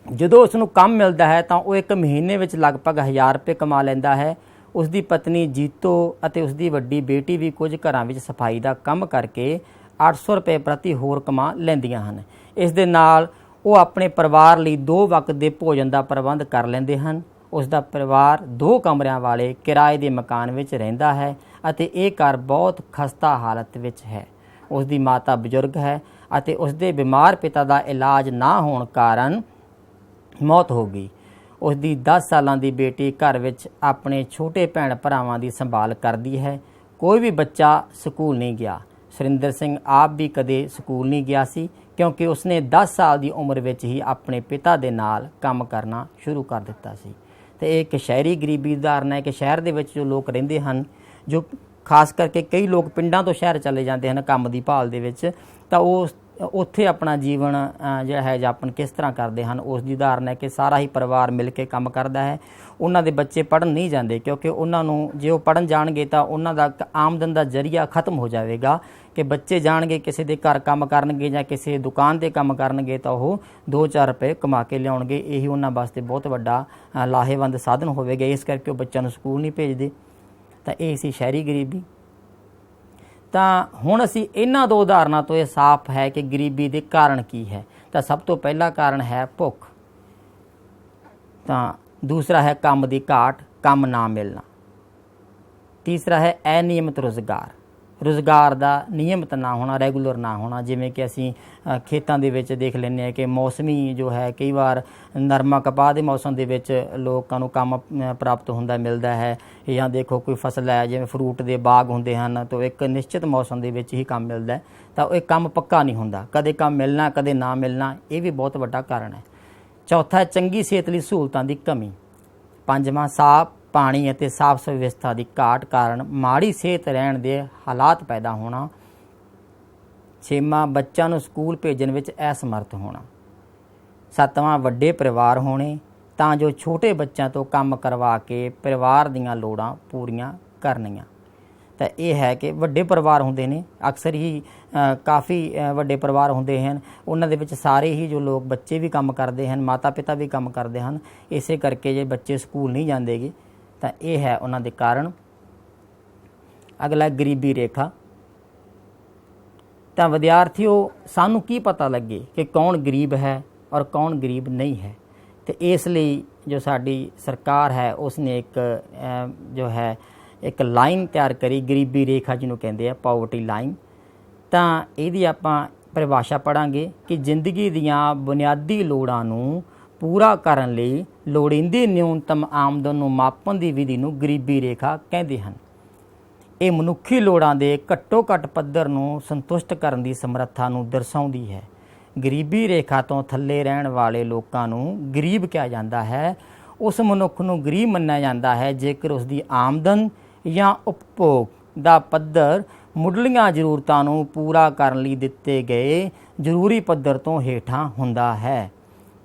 Speaker 1: ਜਦੋਂ ਉਸ ਨੂੰ ਕੰਮ ਮਿਲਦਾ ਹੈ ਤਾਂ ਉਹ ਇੱਕ ਮਹੀਨੇ ਵਿੱਚ ਲਗਭਗ 1000 ਰੁਪਏ ਕਮਾ ਲੈਂਦਾ ਹੈ। ਉਸ ਦੀ ਪਤਨੀ ਜੀਤੋ ਅਤੇ ਉਸ ਦੀ ਵੱਡੀ ਬੇਟੀ ਵੀ ਕੁਝ ਘਰਾਂ ਵਿੱਚ ਸਫਾਈ ਦਾ ਕੰਮ ਕਰਕੇ 800 ਰੁਪਏ ਪ੍ਰਤੀ ਹੋਰ ਕਮਾ ਲੈਂਦੀਆਂ ਹਨ। ਇਸ ਦੇ ਨਾਲ ਉਹ ਆਪਣੇ ਪਰਿਵਾਰ ਲਈ 2 ਵਕਤ ਦੇ ਭੋਜਨ ਦਾ ਪ੍ਰਬੰਧ ਕਰ ਲੈਂਦੇ ਹਨ। ਉਸ ਦਾ ਪਰਿਵਾਰ 2 ਕਮਰਿਆਂ ਵਾਲੇ ਕਿਰਾਏ ਦੇ ਮਕਾਨ ਵਿੱਚ ਰਹਿੰਦਾ ਹੈ ਅਤੇ ਇਹ ਘਰ ਬਹੁਤ ਖਸਤਾ ਹਾਲਤ ਵਿੱਚ ਹੈ। ਉਸ ਦੀ ਮਾਤਾ ਬਜ਼ੁਰਗ ਹੈ ਅਤੇ ਉਸ ਦੇ ਬਿਮਾਰ ਪਿਤਾ ਦਾ ਇਲਾਜ ਨਾ ਹੋਣ ਕਾਰਨ ਮੌਤ ਹੋ ਗਈ। ਉਸ ਦੀ 10 ਸਾਲਾਂ ਦੀ ਬੇਟੀ ਘਰ ਵਿੱਚ ਆਪਣੇ ਛੋਟੇ ਭੈਣ ਭਰਾਵਾਂ ਦੀ ਸੰਭਾਲ ਕਰਦੀ ਹੈ। ਕੋਈ ਵੀ ਬੱਚਾ ਸਕੂਲ ਨਹੀਂ ਗਿਆ। ਸੁਰਿੰਦਰ ਸਿੰਘ ਆਪ ਵੀ ਕਦੇ ਸਕੂਲ ਨਹੀਂ ਗਿਆ ਸੀ ਕਿਉਂਕਿ ਉਸਨੇ 10 ਸਾਲ ਦੀ ਉਮਰ ਵਿੱਚ ਹੀ ਆਪਣੇ ਪਿਤਾ ਦੇ ਨਾਲ ਕੰਮ ਕਰਨਾ ਸ਼ੁਰੂ ਕਰ ਦਿੱਤਾ ਸੀ। ਤੇ ਇਹ ਇੱਕ ਸ਼ਹਿਰੀ ਗਰੀਬੀ ਉਦਾਹਰਨ ਹੈ ਕਿ ਸ਼ਹਿਰ ਦੇ ਵਿੱਚ ਜੋ ਲੋਕ ਰਹਿੰਦੇ ਹਨ, ਜੋ ਖਾਸ ਕਰਕੇ ਕਈ ਲੋਕ ਪਿੰਡਾਂ ਤੋਂ ਸ਼ਹਿਰ ਚਲੇ ਜਾਂਦੇ ਹਨ ਕੰਮ ਦੀ ਭਾਲ ਦੇ ਵਿੱਚ, ਤਾਂ ਉਹ ਉੱਥੇ ਆਪਣਾ ਜੀਵਨ ਜਿਹੜਾ ਹੈ ਜਾਪਨ ਕਿਸ ਤਰ੍ਹਾਂ ਕਰਦੇ ਹਨ ਉਸ ਦੀ ਉਦਾਹਰਨ ਹੈ ਕਿ ਸਾਰਾ ਹੀ ਪਰਿਵਾਰ ਮਿਲ ਕੇ ਕੰਮ ਕਰਦਾ ਹੈ। ਉਹਨਾਂ ਦੇ ਬੱਚੇ ਪੜ੍ਹਨ ਨਹੀਂ ਜਾਂਦੇ ਕਿਉਂਕਿ ਉਹਨਾਂ ਨੂੰ ਜੇ ਉਹ ਪੜ੍ਹਨ ਜਾਣਗੇ ਤਾਂ ਉਹਨਾਂ ਦਾ ਆਮਦਨ ਦਾ ਜ਼ਰੀਆ ਖਤਮ ਹੋ ਜਾਵੇਗਾ ਕਿ ਬੱਚੇ ਜਾਣਗੇ ਕਿਸੇ ਦੇ ਘਰ ਕੰਮ ਕਰਨਗੇ ਜਾਂ ਕਿਸੇ ਦੁਕਾਨ 'ਤੇ ਕੰਮ ਕਰਨਗੇ ਤਾਂ ਉਹ 2-4 ਰੁਪਏ ਕਮਾ ਕੇ ਲਿਆਉਣਗੇ। ਇਹੀ ਉਹਨਾਂ ਵਾਸਤੇ ਬਹੁਤ ਵੱਡਾ ਲਾਹੇਵੰਦ ਸਾਧਨ ਹੋਵੇਗਾ। ਇਸ ਕਰਕੇ ਉਹ ਬੱਚਿਆਂ ਨੂੰ ਸਕੂਲ ਨਹੀਂ ਭੇਜਦੇ। ਤਾਂ ਇਹ ਸੀ ਸ਼ਹਿਰੀ ਗਰੀਬੀ। ਤਾਂ ਹੁਣ ਅਸੀਂ ਇਹਨਾਂ 2 ਉਦਾਹਰਨਾਂ ਤੋਂ ਇਹ ਸਾਫ਼ ਹੈ ਕਿ ਗਰੀਬੀ ਦੇ ਕਾਰਨ ਕੀ ਹੈ। ਤਾਂ ਸਭ ਤੋਂ ਪਹਿਲਾ ਕਾਰਨ ਹੈ ਭੁੱਖ। ਤਾਂ ਦੂਸਰਾ ਹੈ ਕੰਮ ਦੀ ਘਾਟ, ਕੰਮ ਨਾ ਮਿਲਣਾ। ਤੀਸਰਾ ਹੈ ਅਨਿਯਮਿਤ ਰੁਜ਼ਗਾਰ ਦਾ ਨਿਯਮਿਤ ਨਾ ਹੋਣਾ, ਰੈਗੂਲਰ ਨਾ ਹੋਣਾ। ਜਿਵੇਂ ਕਿ ਅਸੀਂ ਖੇਤਾਂ ਦੇ ਵਿੱਚ ਦੇਖ ਲੈਂਦੇ ਹਾਂ ਕਿ ਮੌਸਮੀ ਜੋ ਹੈ ਕਈ ਵਾਰ ਨਰਮਾ ਕਪਾਹ ਦੇ ਮੌਸਮ ਦੇ ਵਿੱਚ ਲੋਕਾਂ ਨੂੰ ਕੰਮ ਪ੍ਰਾਪਤ ਮਿਲਦਾ ਹੈ, ਜਾਂ ਦੇਖੋ ਕੋਈ ਫਸਲ ਹੈ ਜਿਵੇਂ ਫਰੂਟ ਦੇ ਬਾਗ ਹੁੰਦੇ ਹਨ ਤਾਂ ਇੱਕ ਨਿਸ਼ਚਿਤ ਮੌਸਮ ਦੇ ਵਿੱਚ ਹੀ ਕੰਮ ਮਿਲਦਾ ਹੈ। ਤਾਂ ਇਹ ਕੰਮ ਪੱਕਾ ਨਹੀਂ ਹੁੰਦਾ, ਕਦੇ ਕੰਮ ਮਿਲਣਾ ਕਦੇ ਨਾ ਮਿਲਣਾ, ਇਹ ਵੀ ਬਹੁਤ ਵੱਡਾ ਕਾਰਨ ਹੈ। ਚੌਥਾ ਹੈ ਚੰਗੀ ਸਿਹਤ ਲਈ ਸਹੂਲਤਾਂ ਦੀ ਕਮੀ। ਪੰਜਵਾਂ ਸਾਫ਼ ਪਾਣੀ ਅਤੇ ਸਾਫ਼ ਵਿਵਸਥਾ ਦੀ ਘਾਟ ਕਾਰਨ ਮਾੜੀ ਸਿਹਤ ਰਹਿਣ ਦੇ ਹਾਲਾਤ ਪੈਦਾ ਹੋਣਾ। ਛੇਵਾਂ ਬੱਚਿਆਂ ਨੂੰ ਸਕੂਲ ਭੇਜਣ ਵਿੱਚ ਅਸਮਰਥ ਹੋਣਾ। ਸੱਤਵਾਂ ਵੱਡੇ ਪਰਿਵਾਰ ਹੋਣੇ ਤਾਂ ਜੋ ਛੋਟੇ ਬੱਚਿਆਂ ਤੋਂ ਕੰਮ ਕਰਵਾ ਕੇ ਪਰਿਵਾਰ ਦੀਆਂ ਲੋੜਾਂ ਪੂਰੀਆਂ ਕਰਨੀਆਂ। ਤਾਂ ਇਹ ਹੈ ਕਿ ਵੱਡੇ ਪਰਿਵਾਰ ਹੁੰਦੇ ਨੇ, ਅਕਸਰ ਹੀ ਕਾਫੀ ਵੱਡੇ ਪਰਿਵਾਰ ਹੁੰਦੇ ਹਨ, ਉਹਨਾਂ ਦੇ ਵਿੱਚ ਸਾਰੇ ਹੀ ਜੋ ਲੋਕ ਬੱਚੇ ਵੀ ਕੰਮ ਕਰਦੇ ਹਨ, ਮਾਤਾ ਪਿਤਾ ਵੀ ਕੰਮ ਕਰਦੇ ਹਨ। ਇਸੇ ਕਰਕੇ ਜੇ ਬੱਚੇ ਸਕੂਲ ਨਹੀਂ ਜਾਂਦੇਗੇ ਤਾਂ ਇਹ ਹੈ ਉਹਨਾਂ ਦੇ ਕਾਰਨ। ਅਗਲਾ ਗਰੀਬੀ ਰੇਖਾ। ਤਾਂ ਵਿਦਿਆਰਥੀਓ, ਸਾਨੂੰ ਕੀ ਪਤਾ ਲੱਗੇ ਕਿ ਕੌਣ ਗਰੀਬ ਹੈ ਔਰ ਕੌਣ ਗਰੀਬ ਨਹੀਂ ਹੈ। ਤੇ ਇਸ ਲਈ ਜੋ ਸਾਡੀ ਸਰਕਾਰ ਹੈ ਉਸਨੇ ਇੱਕ ਲਾਈਨ ਤਿਆਰ ਕਰੀ, ਗਰੀਬੀ ਰੇਖਾ ਜਿਹਨੂੰ ਕਹਿੰਦੇ ਆ, ਪਾਵਰਟੀ ਲਾਈਨ। ਤਾਂ ਇਹਦੀ ਆਪਾਂ ਪਰਿਭਾਸ਼ਾ ਪੜ੍ਹਾਂਗੇ ਕਿ ਜ਼ਿੰਦਗੀ ਦੀਆਂ ਬੁਨਿਆਦੀ ਲੋੜਾਂ ਨੂੰ ਪੂਰਾ ਕਰਨ ਲਈ ਲੋੜੀਂਦੀ ਨਿਊਨਤਮ ਆਮਦਨ ਨੂੰ ਮਾਪਣ ਦੀ ਵਿਧੀ ਨੂੰ ਗਰੀਬੀ ਰੇਖਾ ਕਹਿੰਦੇ ਹਨ। ਇਹ ਮਨੁੱਖੀ ਲੋੜਾਂ ਦੇ ਘੱਟੋ ਘੱਟ ਪੱਧਰ ਨੂੰ ਸੰਤੁਸ਼ਟ ਕਰਨ ਦੀ ਸਮਰੱਥਾ ਨੂੰ ਦਰਸਾਉਂਦੀ ਹੈ। ਗਰੀਬੀ ਰੇਖਾ ਤੋਂ ਥੱਲੇ ਰਹਿਣ ਵਾਲੇ ਲੋਕਾਂ ਨੂੰ ਗਰੀਬ ਕਿਹਾ ਜਾਂਦਾ ਹੈ। ਉਸ ਮਨੁੱਖ ਨੂੰ ਗਰੀਬ ਮੰਨਿਆ ਜਾਂਦਾ ਹੈ ਜੇਕਰ ਉਸ ਦੀ ਆਮਦਨ ਜਾਂ ਉਪਭੋਗ ਦਾ ਪੱਧਰ ਮੁੱਢਲੀਆਂ ਜ਼ਰੂਰਤਾਂ ਨੂੰ ਪੂਰਾ ਕਰਨ ਲਈ ਦਿੱਤੇ ਗਏ ਜ਼ਰੂਰੀ ਪੱਧਰ ਤੋਂ ਹੇਠਾਂ ਹੁੰਦਾ ਹੈ।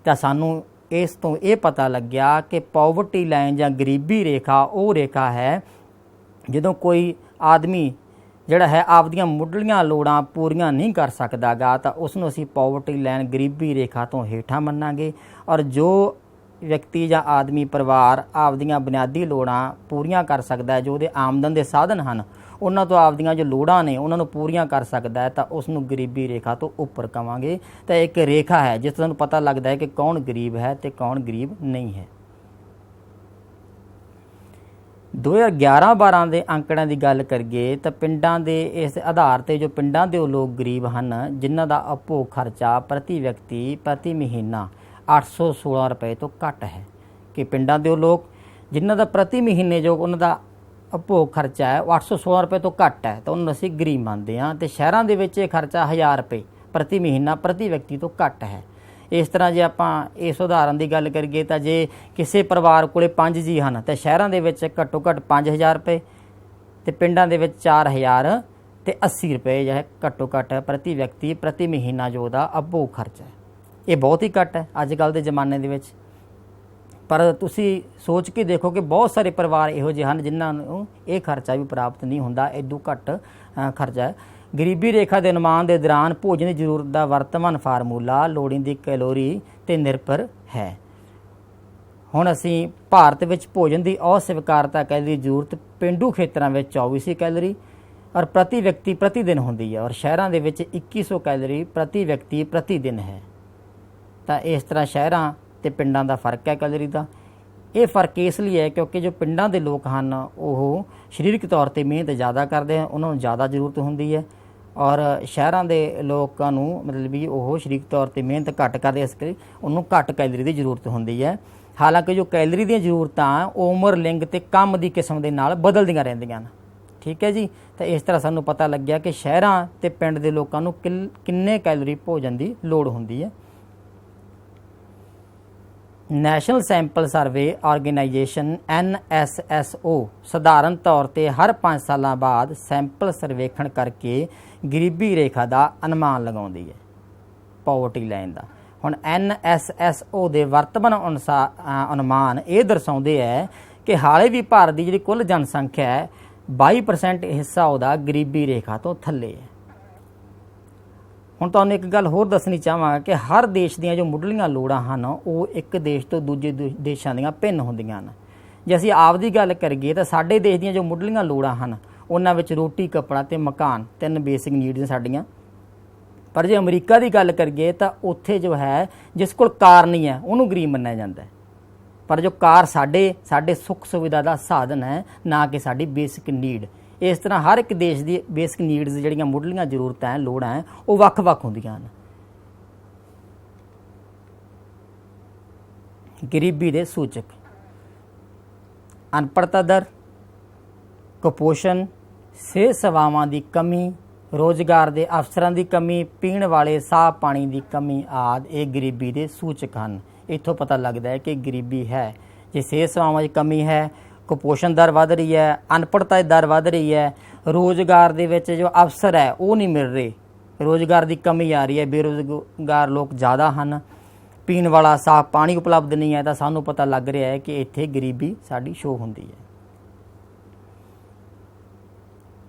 Speaker 1: ਤਾਂ ਸਾਨੂੰ ਇਸ ਤੋਂ ਇਹ ਪਤਾ ਲੱਗਿਆ ਕਿ ਪਾਵਰਟੀ ਲਾਈਨ ਜਾਂ ਗਰੀਬੀ ਰੇਖਾ ਉਹ ਰੇਖਾ ਹੈ ਜਦੋਂ ਕੋਈ ਆਦਮੀ ਜਿਹੜਾ ਹੈ ਆਪਦੀਆਂ ਮੁੱਢਲੀਆਂ ਲੋੜਾਂ ਪੂਰੀਆਂ ਨਹੀਂ ਕਰ ਸਕਦਾ ਗਾ, ਤਾਂ ਉਸ ਨੂੰ ਅਸੀਂ ਪਾਵਰਟੀ ਲਾਈਨ ਗਰੀਬੀ ਰੇਖਾ ਤੋਂ ਹੇਠਾਂ ਮੰਨਾਂਗੇ। ਔਰ ਜੋ ਵਿਅਕਤੀ ਜਾਂ ਆਦਮੀ ਪਰਿਵਾਰ ਆਪਦੀਆਂ ਬੁਨਿਆਦੀ ਲੋੜਾਂ ਪੂਰੀਆਂ ਕਰ ਸਕਦਾ ਹੈ, ਜੋ ਉਹਦੇ ਆਮਦਨ ਦੇ ਸਾਧਨ ਹਨ ਉਹਨਾਂ ਤੋਂ ਆਪਦੀਆਂ ਜੋ ਲੋੜਾਂ ਨੇ ਉਹਨਾਂ ਨੂੰ ਪੂਰੀਆਂ ਕਰ ਸਕਦਾ ਹੈ, ਤਾਂ ਉਸ ਨੂੰ ਗਰੀਬੀ ਰੇਖਾ ਤੋਂ ਉੱਪਰ ਕਵਾਂਗੇ। ਤਾਂ ਇੱਕ ਰੇਖਾ ਹੈ ਜਿਸ ਤੋਂ ਸਾਨੂੰ ਪਤਾ ਲੱਗਦਾ ਹੈ ਕਿ ਕੌਣ ਗਰੀਬ ਹੈ ਤੇ ਕੌਣ ਗਰੀਬ ਨਹੀਂ ਹੈ। 2011-12 ਦੇ ਅੰਕੜਿਆਂ ਦੀ ਗੱਲ ਕਰੀਏ ਤਾਂ ਪਿੰਡਾਂ ਦੇ ਇਸ ਆਧਾਰ ਤੇ ਜੋ ਪਿੰਡਾਂ ਦੇ ਉਹ ਲੋਕ ਗਰੀਬ ਹਨ ਜਿਨ੍ਹਾਂ ਦਾ ਉਪਭੋਗ ਖਰਚਾ ਪ੍ਰਤੀ ਵਿਅਕਤੀ ਪ੍ਰਤੀ ਮਹੀਨਾ 816 ਰੁਪਏ ਤੋਂ ਘੱਟ ਹੈ, ਕਿ ਪਿੰਡਾਂ ਦੇ ਉਹ ਲੋਕ ਜਿਨ੍ਹਾਂ ਦਾ ਪ੍ਰਤੀ ਮਹੀਨੇ ਜੋ ਉਹਨਾਂ ਦਾ ਉਪਭੋਗ ਖਰਚਾ ਹੈ ਉਹ 816 ਰੁਪਏ ਤੋਂ ਘੱਟ ਹੈ ਤਾਂ ਉਹਨੂੰ ਅਸੀਂ ਗਰੀਬ ਮੰਨਦੇ ਹਾਂ, ਤੇ ਸ਼ਹਿਰਾਂ ਦੇ ਵਿੱਚ ਇਹ ਖਰਚਾ 1000 ਰੁਪਏ ਪ੍ਰਤੀ ਮਹੀਨਾ ਪ੍ਰਤੀ ਵਿਅਕਤੀ ਤੋਂ ਘੱਟ ਹੈ। ਇਸ ਤਰ੍ਹਾਂ ਜੇ ਆਪਾਂ ਇਸ ਉਦਾਹਰਨ ਦੀ ਗੱਲ ਕਰੀਏ ਤਾਂ ਜੇ ਕਿਸੇ ਪਰਿਵਾਰ ਕੋਲੇ 5 ਜੀ ਹਨ ਤਾਂ ਸ਼ਹਿਰਾਂ ਦੇ ਵਿੱਚ ਘੱਟੋ ਘੱਟ 5000 ਰੁਪਏ ਤੇ ਪਿੰਡਾਂ ਦੇ ਵਿੱਚ 4000 ਤੇ 80 ਰੁਪਏ ਜਿਹੜਾ ਘੱਟੋ ਘੱਟ ਪ੍ਰਤੀ ਵਿਅਕਤੀ ਪ੍ਰਤੀ ਮਹੀਨਾ ਜੋ ਉਹਦਾ ਉਪਭੋਗ ਖਰਚਾ ਹੈ। ਇਹ ਬਹੁਤ ਹੀ ਘੱਟ ਹੈ ਅੱਜ ਕੱਲ੍ਹ ਦੇ ਜ਼ਮਾਨੇ ਦੇ ਵਿੱਚ, ਪਰ ਤੁਸੀਂ ਸੋਚ ਕੇ ਦੇਖੋ ਕਿ ਬਹੁਤ ਸਾਰੇ ਪਰਿਵਾਰ ਇਹੋ ਜਿਹੇ ਹਨ ਜਿਨ੍ਹਾਂ ਨੂੰ ਇਹ ਖਰਚਾ ਵੀ ਪ੍ਰਾਪਤ ਨਹੀਂ ਹੁੰਦਾ, ਇਦੋਂ ਘੱਟ ਖਰਚਾ ਹੈ। ਗਰੀਬੀ ਰੇਖਾ ਦੇ ਅਨੁਮਾਨ ਦੇ ਦੌਰਾਨ ਭੋਜਨ ਦੀ ਜ਼ਰੂਰਤ ਦਾ ਵਰਤਮਾਨ ਫਾਰਮੂਲਾ ਲੋੜੀਂਦੀ ਕੈਲੋਰੀ 'ਤੇ ਨਿਰਭਰ ਹੈ। ਹੁਣ ਅਸੀਂ ਭਾਰਤ ਵਿੱਚ ਭੋਜਨ ਦੀ ਅਸਵੀਕਾਰਤਾ ਕੈਲੋਰੀ ਦੀ ਜ਼ਰੂਰਤ ਪੇਂਡੂ ਖੇਤਰਾਂ ਵਿੱਚ 2400 ਕੈਲੋਰੀ ਔਰ ਪ੍ਰਤੀ ਵਿਅਕਤੀ ਪ੍ਰਤੀ ਦਿਨ ਹੁੰਦੀ ਹੈ, ਔਰ ਸ਼ਹਿਰਾਂ ਦੇ ਵਿੱਚ 2100 ਕੈਲੋਰੀ ਪ੍ਰਤੀ ਵਿਅਕਤੀ ਪ੍ਰਤੀ ਦਿਨ ਹੈ। ਤਾਂ ਇਸ ਤਰ੍ਹਾਂ ਸ਼ਹਿਰਾਂ ਤੇ ਪਿੰਡਾਂ ਦਾ ਫਰਕ ਹੈ ਕੈਲੋਰੀ ਦਾ। ਇਹ ਫਰਕ ਇਸ ਲਈ ਹੈ ਕਿਉਂਕਿ ਜੋ ਪਿੰਡਾਂ ਦੇ ਲੋਕ ਹਨ ਉਹ ਸਰੀਰਕ ਤੌਰ 'ਤੇ ਮਿਹਨਤ ਜ਼ਿਆਦਾ ਕਰਦੇ ਹਨ, ਉਹਨਾਂ ਨੂੰ ਜ਼ਿਆਦਾ ਜ਼ਰੂਰਤ ਹੁੰਦੀ ਹੈ, ਔਰ ਸ਼ਹਿਰਾਂ ਦੇ ਲੋਕਾਂ ਨੂੰ ਮਤਲਬ ਵੀ ਉਹ ਸਰੀਰਕ ਤੌਰ 'ਤੇ ਮਿਹਨਤ ਘੱਟ ਕਰਦੇ, ਇਸ ਕਰਕੇ ਉਹਨੂੰ ਘੱਟ ਕੈਲੋਰੀ ਦੀ ਜ਼ਰੂਰਤ ਹੁੰਦੀ ਹੈ। ਹਾਲਾਂਕਿ ਜੋ ਕੈਲੋਰੀ ਦੀਆਂ ਜ਼ਰੂਰਤਾਂ ਉਮਰ, ਲਿੰਗ ਤੇ ਕੰਮ ਦੀ ਕਿਸਮ ਦੇ ਨਾਲ ਬਦਲਦੀਆਂ ਰਹਿੰਦੀਆਂ ਹਨ। ਠੀਕ ਹੈ ਜੀ, ਤਾਂ ਇਸ ਤਰ੍ਹਾਂ ਸਾਨੂੰ ਪਤਾ ਲੱਗਿਆ ਕਿ ਸ਼ਹਿਰਾਂ ਤੇ ਪਿੰਡ ਦੇ ਲੋਕਾਂ ਨੂੰ ਕਿੰਨੇ ਕੈਲੋਰੀ ਭੋਜਨ ਦੀ ਲੋੜ ਹੁੰਦੀ ਹੈ। National sample survey organisation NSSO ਸਧਾਰਨ ਤੌਰ 'ਤੇ ਹਰ 5 ਸਾਲਾਂ ਬਾਅਦ ਸੈਂਪਲ ਸਰਵੇਖਣ ਕਰਕੇ ਗਰੀਬੀ ਰੇਖਾ ਦਾ ਅਨੁਮਾਨ ਲਗਾਉਂਦੀ ਹੈ, ਪਾਵਰਟੀ ਲਾਈਨ ਦਾ। ਹੁਣ NSSO ਦੇ ਵਰਤਮਾਨ ਅਨੁਮਾਨ ਇਹ ਦਰਸਾਉਂਦੇ ਹੈ ਕਿ ਹਾਲੇ ਵੀ ਭਾਰਤ ਦੀ ਜਿਹੜੀ ਕੁੱਲ ਜਨਸੰਖਿਆ ਹੈ 22% ਹਿੱਸਾ ਉਹਦਾ ਗਰੀਬੀ ਰੇਖਾ ਤੋਂ ਥੱਲੇ ਹੈ। ਹੁਣ ਤੁਹਾਨੂੰ ਇੱਕ ਗੱਲ ਹੋਰ ਦੱਸਣੀ ਚਾਹਾਂਗਾ ਕਿ ਹਰ ਦੇਸ਼ ਦੀਆਂ ਜੋ ਮੁੱਢਲੀਆਂ ਲੋੜਾਂ ਹਨ ਉਹ ਇੱਕ ਦੇਸ਼ ਤੋਂ ਦੂਜੇ ਦੇਸ਼ਾਂ ਦੀਆਂ ਭਿੰਨ ਹੁੰਦੀਆਂ ਹਨ। ਜੇ ਅਸੀਂ ਆਪ ਦੀ ਗੱਲ ਕਰੀਏ ਤਾਂ ਸਾਡੇ ਦੇਸ਼ ਦੀਆਂ ਜੋ ਮੁੱਢਲੀਆਂ ਲੋੜਾਂ ਹਨ ਉਹਨਾਂ ਵਿੱਚ ਰੋਟੀ, ਕੱਪੜਾ ਤੇ ਮਕਾਨ 3 ਬੇਸਿਕ ਨੀਡਸ ਸਾਡੀਆਂ। ਪਰ ਜੇ ਅਮਰੀਕਾ ਦੀ ਗੱਲ ਕਰੀਏ ਤਾਂ ਉੱਥੇ ਜੋ ਹੈ ਜਿਸ ਕੋਲ ਕਾਰ ਨਹੀਂ ਹੈ ਉਹਨੂੰ ਗਰੀਬ ਮੰਨਿਆ ਜਾਂਦਾ ਹੈ, ਪਰ ਜੋ ਕਾਰ ਸਾਡੇ ਸੁੱਖ ਸੁਵਿਧਾ ਦਾ ਸਾਧਨ ਹੈ, ਨਾ ਕਿ ਸਾਡੀ ਬੇਸਿਕ ਨੀਡ। ਇਸ ਤਰ੍ਹਾਂ ਹਰ ਇੱਕ ਦੇਸ਼ ਦੀ ਬੇਸਿਕ ਨੀਡਸ ਜਿਹੜੀਆਂ ਮੁੱਢਲੀਆਂ ਜ਼ਰੂਰਤਾਂ ਹੈ, ਲੋੜਾਂ ਹੈ, ਉਹ ਵੱਖ-ਵੱਖ ਹੁੰਦੀਆਂ ਹਨ। ਗਰੀਬੀ ਦੇ ਸੂਚਕ: ਅਨਪੜ੍ਹਤਾ ਦਰ, ਕੁਪੋਸ਼ਣ, ਸਿਹਤ ਸੇਵਾਵਾਂ ਦੀ ਕਮੀ, ਰੋਜ਼ਗਾਰ ਦੇ ਅਵਸਰਾਂ ਦੀ ਕਮੀ, ਪੀਣ ਵਾਲੇ ਸਾਫ਼ ਪਾਣੀ ਦੀ ਕਮੀ ਆਦਿ ਇਹ ਗਰੀਬੀ ਦੇ ਸੂਚਕ ਹਨ। ਇੱਥੋਂ ਪਤਾ ਲੱਗਦਾ ਹੈ ਕਿ ਗਰੀਬੀ ਹੈ। ਜੇ ਸਿਹਤ ਸੇਵਾਵਾਂ ਦੀ ਕਮੀ ਹੈ, ਕੁਪੋਸ਼ਣ ਦਰ ਵੱਧ ਰਹੀ ਹੈ, ਅਨਪੜ੍ਹਤਾ ਦੀ ਦਰ ਵੱਧ ਰਹੀ ਹੈ, ਰੋਜ਼ਗਾਰ ਦੇ ਵਿੱਚ ਜੋ ਅਵਸਰ ਹੈ ਉਹ ਨਹੀਂ ਮਿਲ ਰਹੇ, ਰੋਜ਼ਗਾਰ ਦੀ ਕਮੀ ਆ ਰਹੀ ਹੈ, ਬੇਰੁਜ਼ਗਾਰ ਲੋਕ ਜ਼ਿਆਦਾ ਹਨ, ਪੀਣ ਵਾਲਾ ਸਾਫ਼ ਪਾਣੀ ਉਪਲਬਧ ਨਹੀਂ ਹੈ, ਤਾਂ ਸਾਨੂੰ ਪਤਾ ਲੱਗ ਰਿਹਾ ਹੈ ਕਿ ਇੱਥੇ ਗਰੀਬੀ ਸਾਡੀ ਸ਼ੋ ਹੁੰਦੀ ਹੈ।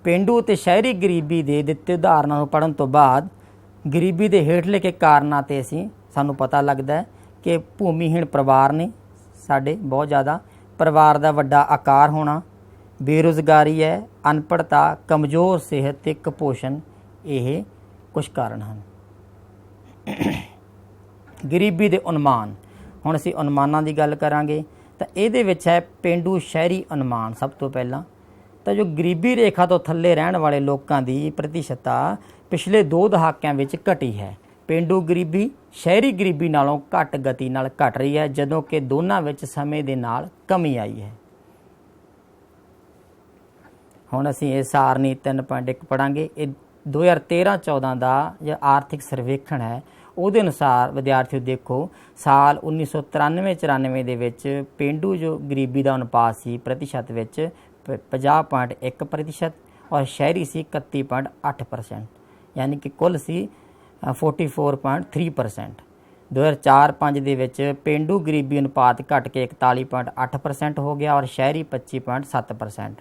Speaker 1: ਪੇਂਡੂ ਅਤੇ ਸ਼ਹਿਰੀ ਗਰੀਬੀ ਦੇ ਦਿੱਤੇ ਉਦਾਹਰਨਾਂ ਨੂੰ ਪੜ੍ਹਨ ਤੋਂ ਬਾਅਦ ਗਰੀਬੀ ਦੇ ਹੇਠਲੇ ਕੇ ਕਾਰਨਾਂ 'ਤੇ ਸਾਨੂੰ ਪਤਾ ਲੱਗਦਾ ਹੈ ਕਿ ਭੂਮੀਹੀਣ ਪਰਿਵਾਰ ਨੇ ਸਾਡੇ ਬਹੁਤ ਜ਼ਿਆਦਾ, ਪਰਿਵਾਰ ਦਾ ਵੱਡਾ ਆਕਾਰ ਹੋਣਾ, ਬੇਰੁਜ਼ਗਾਰੀ ਹੈ, ਅਨਪੜ੍ਹਤਾ, ਕਮਜ਼ੋਰ ਸਿਹਤ ਤੇ ਕੁਪੋਸ਼ਣ, ਇਹ ਕੁਝ ਕਾਰਨ ਹਨ। ਗਰੀਬੀ ਦੇ ਅਨੁਮਾਨ: ਹੁਣ ਅਸੀਂ ਅਨੁਮਾਨਾਂ ਦੀ ਗੱਲ ਕਰਾਂਗੇ ਤਾਂ ਇਹਦੇ ਵਿੱਚ ਹੈ ਪੇਂਡੂ ਸ਼ਹਿਰੀ ਅਨੁਮਾਨ। ਸਭ ਤੋਂ ਪਹਿਲਾਂ ਤਾਂ ਜੋ ਗਰੀਬੀ ਰੇਖਾ ਤੋਂ ਥੱਲੇ ਰਹਿਣ ਵਾਲੇ ਲੋਕਾਂ ਦੀ ਪ੍ਰਤੀਸ਼ਤਤਾ ਪਿਛਲੇ 2 ਦਹਾਕਿਆਂ ਵਿੱਚ ਘਟੀ ਹੈ। ਪੇਂਡੂ ਗਰੀਬੀ ਸ਼ਹਿਰੀ ਗਰੀਬੀ ਨਾਲੋਂ ਘੱਟ ਗਤੀ ਨਾਲ ਘਟ ਰਹੀ ਹੈ, ਜਦੋਂ ਕਿ ਦੋਨਾਂ ਵਿੱਚ ਸਮੇਂ ਦੇ ਨਾਲ ਕਮੀ ਆਈ ਹੈ। ਹੁਣ ਅਸੀਂ ਇਹ ਸਾਰਣੀ 3.1 ਪੜ੍ਹਾਂਗੇ। ਇਹ 2013-14 ਦਾ ਜੋ ਆਰਥਿਕ ਸਰਵੇਖਣ ਹੈ ਉਹਦੇ ਅਨੁਸਾਰ ਵਿਦਿਆਰਥੀਓ ਦੇਖੋ, ਸਾਲ 1993-94 ਦੇ ਵਿੱਚ ਪੇਂਡੂ ਜੋ ਗਰੀਬੀ ਦਾ ਅਨੁਪਾਤ ਸੀ ਪ੍ਰਤੀਸ਼ਤ ਵਿੱਚ 50.1% ਔਰ ਸ਼ਹਿਰੀ ਸੀ 31.8%, ਯਾਨੀ ਕਿ ਕੁੱਲ ਸੀ 44.3%। 2004-05 ਦੇ ਵਿੱਚ ਪੇਂਡੂ ਗਰੀਬੀ ਅਨੁਪਾਤ ਘਟ ਕੇ 41.8% ਹੋ ਗਿਆ ਔਰ ਸ਼ਹਿਰੀ 25.7%,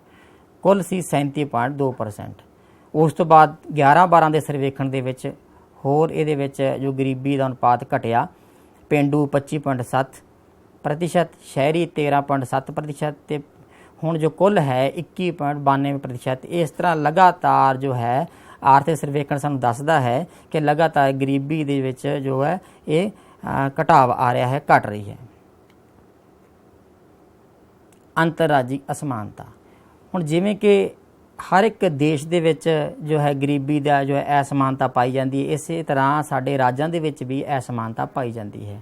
Speaker 1: ਕੁੱਲ ਸੀ 37.2%। ਉਸ ਤੋਂ ਬਾਅਦ 11-12 ਦੇ ਸਰਵੇਖਣ ਦੇ ਵਿੱਚ ਹੋਰ ਇਹਦੇ ਵਿੱਚ ਜੋ ਗਰੀਬੀ ਦਾ ਅਨੁਪਾਤ ਘਟਿਆ, ਪੇਂਡੂ 25.7%, ਸ਼ਹਿਰੀ 13.7% ਤੇ ਹੁਣ ਜੋ ਕੁੱਲ ਹੈ 21.92%। ਇਸ ਤਰ੍ਹਾਂ ਲਗਾਤਾਰ ਜੋ ਹੈ ਆਰਥਿਕ ਸਰਵੇਖਣ ਸਾਨੂੰ ਦੱਸਦਾ ਹੈ ਕਿ ਲਗਾਤਾਰ ਗਰੀਬੀ ਦੇ ਵਿੱਚ ਜੋ ਹੈ ਇਹ ਘਟਾਵ ਆ ਰਿਹਾ ਹੈ, ਘਟ ਰਹੀ ਹੈ। ਅੰਤਰਰਾਜੀ ਅਸਮਾਨਤਾ: ਹੁਣ ਜਿਵੇਂ ਕਿ ਹਰ ਇੱਕ ਦੇਸ਼ ਦੇ ਵਿੱਚ ਜੋ ਹੈ ਗਰੀਬੀ ਦਾ ਜੋ ਹੈ ਅਸਮਾਨਤਾ ਪਾਈ ਜਾਂਦੀ ਹੈ, ਇਸੇ ਤਰ੍ਹਾਂ ਸਾਡੇ ਰਾਜਾਂ ਦੇ ਵਿੱਚ ਵੀ ਅਸਮਾਨਤਾ ਪਾਈ ਜਾਂਦੀ ਹੈ।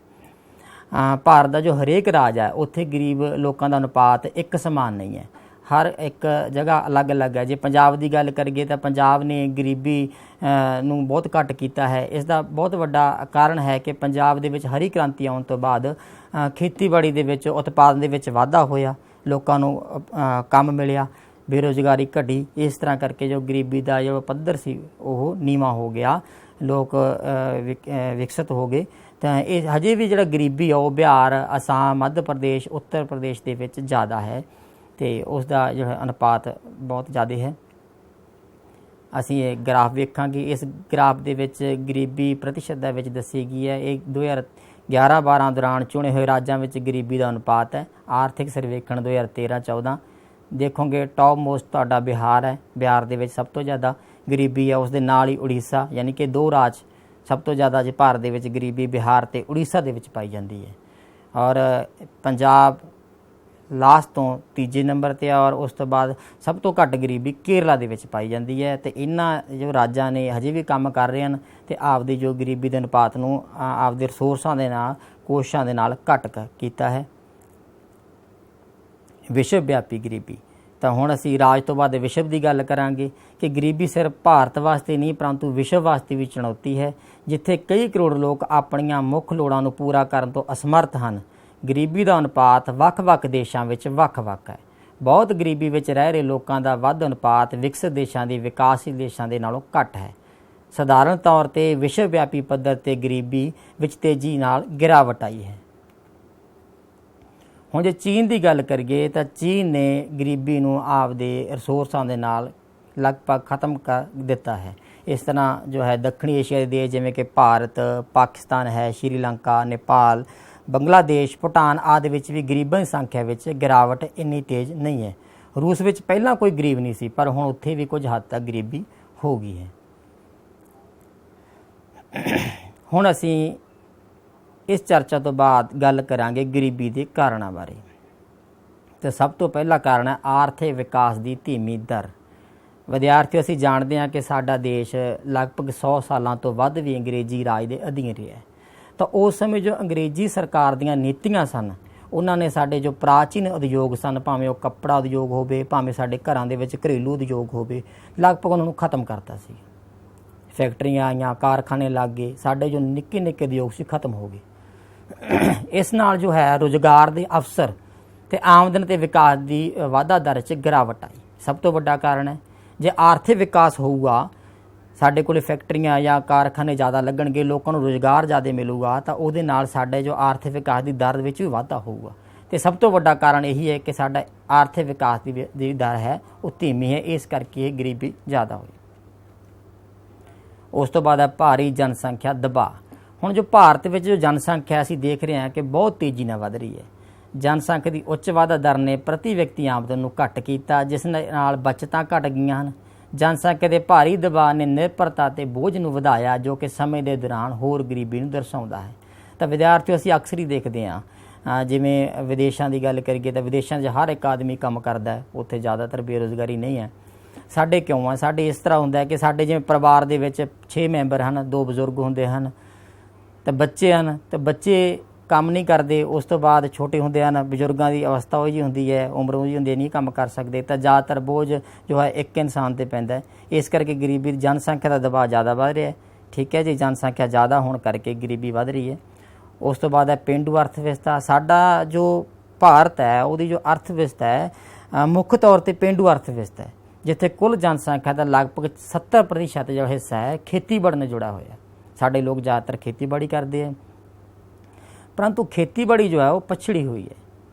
Speaker 1: ਭਾਰਤ ਦਾ ਜੋ ਹਰੇਕ ਰਾਜ ਹੈ ਉੱਥੇ ਗਰੀਬ ਲੋਕਾਂ ਦਾ ਅਨੁਪਾਤ ਇੱਕ ਸਮਾਨ ਨਹੀਂ ਹੈ, ਹਰ ਇੱਕ ਜਗ੍ਹਾ ਅਲੱਗ-ਅਲੱਗ ਹੈ। ਜੇ ਪੰਜਾਬ ਦੀ ਗੱਲ ਕਰੀਏ ਤਾਂ ਪੰਜਾਬ ਨੇ ਗਰੀਬੀ ਨੂੰ ਬਹੁਤ ਘੱਟ ਕੀਤਾ ਹੈ। ਇਸ ਦਾ ਬਹੁਤ ਵੱਡਾ ਕਾਰਨ ਹੈ ਕਿ ਪੰਜਾਬ ਦੇ ਵਿੱਚ ਹਰੀ ਕ੍ਰਾਂਤੀ ਆਉਣ ਤੋਂ ਬਾਅਦ ਖੇਤੀਬਾੜੀ ਦੇ ਵਿੱਚ ਉਤਪਾਦਨ ਦੇ ਵਿੱਚ ਵਾਧਾ ਹੋਇਆ, ਲੋਕਾਂ ਨੂੰ ਕੰਮ ਮਿਲਿਆ, ਬੇਰੁਜ਼ਗਾਰੀ ਘਟੀ। ਇਸ ਤਰ੍ਹਾਂ ਕਰਕੇ ਜੋ ਗਰੀਬੀ ਦਾ ਜੋ ਪੱਧਰ ਸੀ ਉਹ ਨੀਵਾਂ ਹੋ ਗਿਆ, ਲੋਕ ਵਿਕਸਿਤ ਹੋ ਗਏ। ਤਾਂ ਇਹ ਹਜੇ ਵੀ ਜਿਹੜਾ ਗਰੀਬੀ ਆ ਉਹ ਬਿਹਾਰ, ਅਸਾਮ, ਮੱਧ ਪ੍ਰਦੇਸ਼, ਉੱਤਰ ਪ੍ਰਦੇਸ਼ ਦੇ ਵਿੱਚ ਜ਼ਿਆਦਾ ਹੈ ਅਤੇ ਉਸ ਦਾ ਜੋ ਹੈ ਅਨੁਪਾਤ ਬਹੁਤ ਜ਼ਿਆਦਾ ਹੈ। ਅਸੀਂ ਇਹ ਗ੍ਰਾਫ ਵੇਖਾਂਗੇ। ਇਸ ਗ੍ਰਾਫ ਦੇ ਵਿੱਚ ਗਰੀਬੀ ਪ੍ਰਤੀਸ਼ਤ ਦੇ ਵਿੱਚ ਦੱਸੀ ਗਈ ਹੈ। ਇਹ 2011-12 ਦੌਰਾਨ ਚੁਣੇ ਹੋਏ ਰਾਜਾਂ ਵਿੱਚ ਗਰੀਬੀ ਦਾ ਅਨੁਪਾਤ ਹੈ। ਆਰਥਿਕ ਸਰਵੇਖਣ 2013-14 ਦੇਖੋਗੇ ਟੌਪ ਮੋਸਟ ਤੁਹਾਡਾ ਬਿਹਾਰ ਹੈ, ਬਿਹਾਰ ਦੇ ਵਿੱਚ ਸਭ ਤੋਂ ਜ਼ਿਆਦਾ ਗਰੀਬੀ ਹੈ। ਉਸ ਦੇ ਨਾਲ ਹੀ ਉੜੀਸਾ, ਯਾਨੀ ਕਿ 2 ਰਾਜ ਸਭ ਤੋਂ ਜ਼ਿਆਦਾ ਜੇ ਭਾਰਤ ਦੇ ਵਿੱਚ ਗਰੀਬੀ ਬਿਹਾਰ ਅਤੇ ਉੜੀਸਾ ਦੇ ਵਿੱਚ ਪਾਈ ਜਾਂਦੀ ਹੈ। ਔਰ ਪੰਜਾਬ ਲਾਸਟ ਤੋਂ ਤੀਜੇ ਨੰਬਰ 'ਤੇ ਆ, ਔਰ ਉਸ ਤੋਂ ਬਾਅਦ ਸਭ ਤੋਂ ਘੱਟ ਗਰੀਬੀ ਕੇਰਲਾ ਦੇ ਵਿੱਚ ਪਾਈ ਜਾਂਦੀ ਹੈ। ਅਤੇ ਇਹਨਾਂ ਜੋ ਰਾਜਾਂ ਨੇ ਹਜੇ ਵੀ ਕੰਮ ਕਰ ਰਹੇ ਹਨ ਅਤੇ ਆਪਦੀ ਜੋ ਗਰੀਬੀ ਦੇ ਅਨੁਪਾਤ ਨੂੰ ਆਪਦੇ ਰਿਸੋਰਸਾਂ ਦੇ ਨਾਲ, ਕੋਸ਼ਿਸ਼ਾਂ ਦੇ ਨਾਲ ਘੱਟ ਕੀਤਾ ਹੈ। ਵਿਸ਼ਵ ਵਿਆਪੀ ਗਰੀਬੀ, ਤਾਂ ਹੁਣ ਅਸੀਂ ਰਾਜ ਤੋਂ ਬਾਅਦ ਵਿਸ਼ਵ ਦੀ ਗੱਲ ਕਰਾਂਗੇ ਕਿ ਗਰੀਬੀ ਸਿਰਫ ਭਾਰਤ ਵਾਸਤੇ ਨਹੀਂ ਪਰੰਤੂ ਵਿਸ਼ਵ ਵਾਸਤੇ ਵੀ ਚੁਣੌਤੀ ਹੈ, ਜਿੱਥੇ ਕਈ ਕਰੋੜ ਲੋਕ ਆਪਣੀਆਂ ਮੁੱਖ ਲੋੜਾਂ ਨੂੰ ਪੂਰਾ ਕਰਨ ਤੋਂ ਅਸਮਰਥ ਹਨ। ਗਰੀਬੀ ਦਾ ਅਨੁਪਾਤ ਵੱਖ-ਵੱਖ ਦੇਸ਼ਾਂ ਵਿੱਚ ਵੱਖ-ਵੱਖ ਹੈ। ਬਹੁਤ ਗਰੀਬੀ ਵਿੱਚ ਰਹਿ ਰਹੇ ਲੋਕਾਂ ਦਾ ਵੱਧ ਅਨੁਪਾਤ ਵਿਕਸਿਤ ਦੇਸ਼ਾਂ ਦੀ ਵਿਕਾਸਸ਼ੀਲ ਦੇਸ਼ਾਂ ਦੇ ਨਾਲੋਂ ਘੱਟ ਹੈ। ਸਧਾਰਨ ਤੌਰ 'ਤੇ ਵਿਸ਼ਵ ਵਿਆਪੀ ਪੱਧਰ 'ਤੇ ਗਰੀਬੀ ਵਿੱਚ ਤੇਜ਼ੀ ਨਾਲ ਗਿਰਾਵਟ ਆਈ ਹੈ। ਹੁਣ ਜੇ ਚੀਨ ਦੀ ਗੱਲ ਕਰੀਏ ਤਾਂ ਚੀਨ ਨੇ ਗਰੀਬੀ ਨੂੰ ਆਪਦੇ ਰਿਸੋਰਸਾਂ ਦੇ ਨਾਲ ਲਗਭਗ ਖਤਮ ਕਰ ਦਿੱਤਾ ਹੈ। ਇਸ ਤਰ੍ਹਾਂ ਜੋ ਹੈ ਦੱਖਣੀ ਏਸ਼ੀਆ ਦੇ ਦੇਸ਼ ਜਿਵੇਂ ਕਿ ਭਾਰਤ, ਪਾਕਿਸਤਾਨ ਹੈ, ਸ਼੍ਰੀਲੰਕਾ, ਨੇਪਾਲ, ਬੰਗਲਾਦੇਸ਼, ਭੂਟਾਨ ਆਦਿ ਵਿੱਚ ਵੀ ਗਰੀਬਾਂ ਦੀ ਸੰਖਿਆ ਵਿੱਚ ਗਿਰਾਵਟ ਇੰਨੀ ਤੇਜ਼ ਨਹੀਂ ਹੈ। ਰੂਸ ਵਿੱਚ ਪਹਿਲਾਂ ਕੋਈ ਗਰੀਬ ਨਹੀਂ ਸੀ, ਪਰ ਹੁਣ ਉੱਥੇ ਵੀ ਕੁਝ ਹੱਦ ਤੱਕ ਗਰੀਬੀ ਹੋ ਗਈ ਹੈ। ਹੁਣ ਅਸੀਂ ਇਸ ਚਰਚਾ ਤੋਂ ਬਾਅਦ ਗੱਲ ਕਰਾਂਗੇ ਗਰੀਬੀ ਦੇ ਕਾਰਨਾਂ ਬਾਰੇ। ਤੇ ਸਭ ਤੋਂ ਪਹਿਲਾ ਕਾਰਨ ਹੈ ਆਰਥਿਕ ਵਿਕਾਸ ਦੀ ਧੀਮੀ ਦਰ। ਵਿਦਿਆਰਥੀ, ਅਸੀਂ ਜਾਣਦੇ ਹਾਂ ਕਿ ਸਾਡਾ ਦੇਸ਼ ਲਗਭਗ 100 ਸਾਲਾਂ ਤੋਂ ਵੱਧ ਵੀ ਅੰਗਰੇਜ਼ੀ ਰਾਜ ਦੇ ਅਧੀਨ ਰਿਹਾ। ਤਾਂ ਉਸ ਸਮੇਂ ਜੋ ਅੰਗਰੇਜ਼ੀ ਸਰਕਾਰ ਦੀਆਂ ਨੀਤੀਆਂ ਸਨ, ਉਹਨਾਂ ਨੇ ਸਾਡੇ ਜੋ ਪ੍ਰਾਚੀਨ ਉਦਯੋਗ ਸਨ, ਭਾਵੇਂ ਉਹ ਕੱਪੜਾ ਉਦਯੋਗ ਹੋਵੇ, ਭਾਵੇਂ ਸਾਡੇ ਘਰਾਂ ਦੇ ਵਿੱਚ ਘਰੇਲੂ ਉਦਯੋਗ ਹੋਵੇ, ਲਗਭਗ ਉਹਨਾਂ ਨੂੰ ਖਤਮ ਕਰਤਾ ਸੀ। ਫੈਕਟਰੀਆਂ ਆਈਆਂ, ਕਾਰਖਾਨੇ ਲੱਗ ਗਏ, ਸਾਡੇ ਜੋ ਨਿੱਕੇ ਨਿੱਕੇ ਉਦਯੋਗ ਸੀ ਖਤਮ ਹੋ ਗਏ। ਇਸ ਨਾਲ ਜੋ ਹੈ ਰੁਜ਼ਗਾਰ ਦੇ ਅਵਸਰ ਅਤੇ ਆਮਦਨ ਅਤੇ ਵਿਕਾਸ ਦੀ ਵਾਧਾ ਦਰ 'ਚ ਗਿਰਾਵਟ ਆਈ। ਸਭ ਤੋਂ ਵੱਡਾ ਕਾਰਨ ਹੈ ਜੇ ਆਰਥਿਕ ਵਿਕਾਸ ਹੋਊਗਾ, ਸਾਡੇ ਕੋਲ ਫੈਕਟਰੀਆਂ ਜਾਂ ਕਾਰਖਾਨੇ ਜ਼ਿਆਦਾ ਲੱਗਣਗੇ, ਲੋਕਾਂ ਨੂੰ ਰੁਜ਼ਗਾਰ ਜ਼ਿਆਦਾ ਮਿਲੂਗਾ, ਤਾਂ ਉਹਦੇ ਨਾਲ ਸਾਡੇ ਜੋ ਆਰਥਿਕ ਵਿਕਾਸ ਦੀ ਦਰ ਵਿੱਚ ਵੀ ਵਾਧਾ ਹੋਊਗਾ। ਅਤੇ ਸਭ ਤੋਂ ਵੱਡਾ ਕਾਰਨ ਇਹੀ ਹੈ ਕਿ ਸਾਡਾ ਆਰਥਿਕ ਵਿਕਾਸ ਦੀ ਦਰ ਹੈ ਉਹ ਧੀਮੀ ਹੈ, ਇਸ ਕਰਕੇ ਇਹ ਗਰੀਬੀ ਜ਼ਿਆਦਾ ਹੋਈ। ਉਸ ਤੋਂ ਬਾਅਦ ਹੈ ਭਾਰੀ ਜਨਸੰਖਿਆ ਦਬਾਅ। ਹੁਣ ਜੋ ਭਾਰਤ ਵਿੱਚ ਜੋ ਜਨਸੰਖਿਆ ਅਸੀਂ ਦੇਖ ਰਹੇ ਹਾਂ ਕਿ ਬਹੁਤ ਤੇਜ਼ੀ ਨਾਲ ਵੱਧ ਰਹੀ ਹੈ। ਜਨਸੰਖਿਆ ਦੀ ਉੱਚ ਵਾਧਾ ਦਰ ਨੇ ਪ੍ਰਤੀ ਵਿਅਕਤੀ ਆਮਦਨ ਨੂੰ ਘੱਟ ਕੀਤਾ, ਜਿਸ ਨਾਲ ਬਚਤਾਂ ਘੱਟ ਗਈਆਂ ਹਨ। ਜਨਸੰਖਿਆ ਦੇ ਭਾਰੀ ਦਬਾਅ ਨੇ ਨਿਰਭਰਤਾ ਅਤੇ ਬੋਝ ਨੂੰ ਵਧਾਇਆ, ਜੋ ਕਿ ਸਮੇਂ ਦੇ ਦੌਰਾਨ ਹੋਰ ਗਰੀਬੀ ਨੂੰ ਦਰਸਾਉਂਦਾ ਹੈ। ਤਾਂ ਵਿਦਿਆਰਥੀਓ, ਅਸੀਂ ਅਕਸਰ ਹੀ ਦੇਖਦੇ ਹਾਂ, ਜਿਵੇਂ ਵਿਦੇਸ਼ਾਂ ਦੀ ਗੱਲ ਕਰੀਏ ਤਾਂ ਵਿਦੇਸ਼ਾਂ 'ਚ ਹਰ ਇੱਕ ਆਦਮੀ ਕੰਮ ਕਰਦਾ ਹੈ, ਉੱਥੇ ਜ਼ਿਆਦਾਤਰ ਬੇਰੁਜ਼ਗਾਰੀ ਨਹੀਂ ਹੈ। ਸਾਡੇ ਕਿਉਂ ਆ? ਸਾਡੇ ਇਸ ਤਰ੍ਹਾਂ ਹੁੰਦਾ ਹੈ ਕਿ ਸਾਡੇ ਜਿਵੇਂ ਪਰਿਵਾਰ ਦੇ ਵਿੱਚ 6 ਮੈਂਬਰ ਹਨ, 2 ਬਜ਼ੁਰਗ ਹੁੰਦੇ ਹਨ ਅਤੇ ਬੱਚੇ ਹਨ, ਅਤੇ ਬੱਚੇ ਕੰਮ ਨਹੀਂ ਕਰਦੇ। ਉਸ ਤੋਂ ਬਾਅਦ ਛੋਟੇ ਹੁੰਦੇ ਹਨ, ਬਜ਼ੁਰਗਾਂ ਦੀ ਅਵਸਥਾ ਉਹ ਜਿਹੀ ਹੁੰਦੀ ਹੈ, ਉਮਰ ਉਹ ਜਿਹੀ ਹੁੰਦੀ ਹੈ, ਨਹੀਂ ਕੰਮ ਕਰ ਸਕਦੇ, ਤਾਂ ਜ਼ਿਆਦਾਤਰ ਬੋਝ ਜੋ ਹੈ ਇੱਕ ਇਨਸਾਨ 'ਤੇ ਪੈਂਦਾ ਹੈ। ਇਸ ਕਰਕੇ ਗਰੀਬੀ ਦੀ ਜਨਸੰਖਿਆ ਦਾ ਦਬਾਅ ਜ਼ਿਆਦਾ ਵੱਧ ਰਿਹਾ ਹੈ। ਠੀਕ ਹੈ ਜੀ, ਜਨਸੰਖਿਆ ਜ਼ਿਆਦਾ ਹੋਣ ਕਰਕੇ ਗਰੀਬੀ ਵੱਧ ਰਹੀ ਹੈ। ਉਸ ਤੋਂ ਬਾਅਦ ਹੈ ਪੇਂਡੂ ਅਰਥ ਵਿਵਸਥਾ। ਸਾਡਾ ਜੋ ਭਾਰਤ ਹੈ ਉਹਦੀ ਜੋ ਅਰਥ ਵਿਵਸਥਾ ਹੈ ਮੁੱਖ ਤੌਰ 'ਤੇ ਪੇਂਡੂ ਅਰਥ ਵਿਵਸਥਾ ਹੈ, ਜਿੱਥੇ ਕੁੱਲ ਜਨਸੰਖਿਆ ਦਾ ਲਗਭਗ 70% ਜੋ ਹਿੱਸਾ ਹੈ ਖੇਤੀਬਾੜੀ ਨਾਲ ਜੁੜਾ ਹੋਇਆ। ਸਾਡੇ ਲੋਕ ਜ਼ਿਆਦਾਤਰ ਖੇਤੀਬਾੜੀ ਕਰਦੇ ਹੈ, ਪਰੰਤੂ ਖੇਤੀਬਾੜੀ ਜੋ ਹੈ ਉਹ ਪਛੜੀ ਹੋਈ ਹੈ,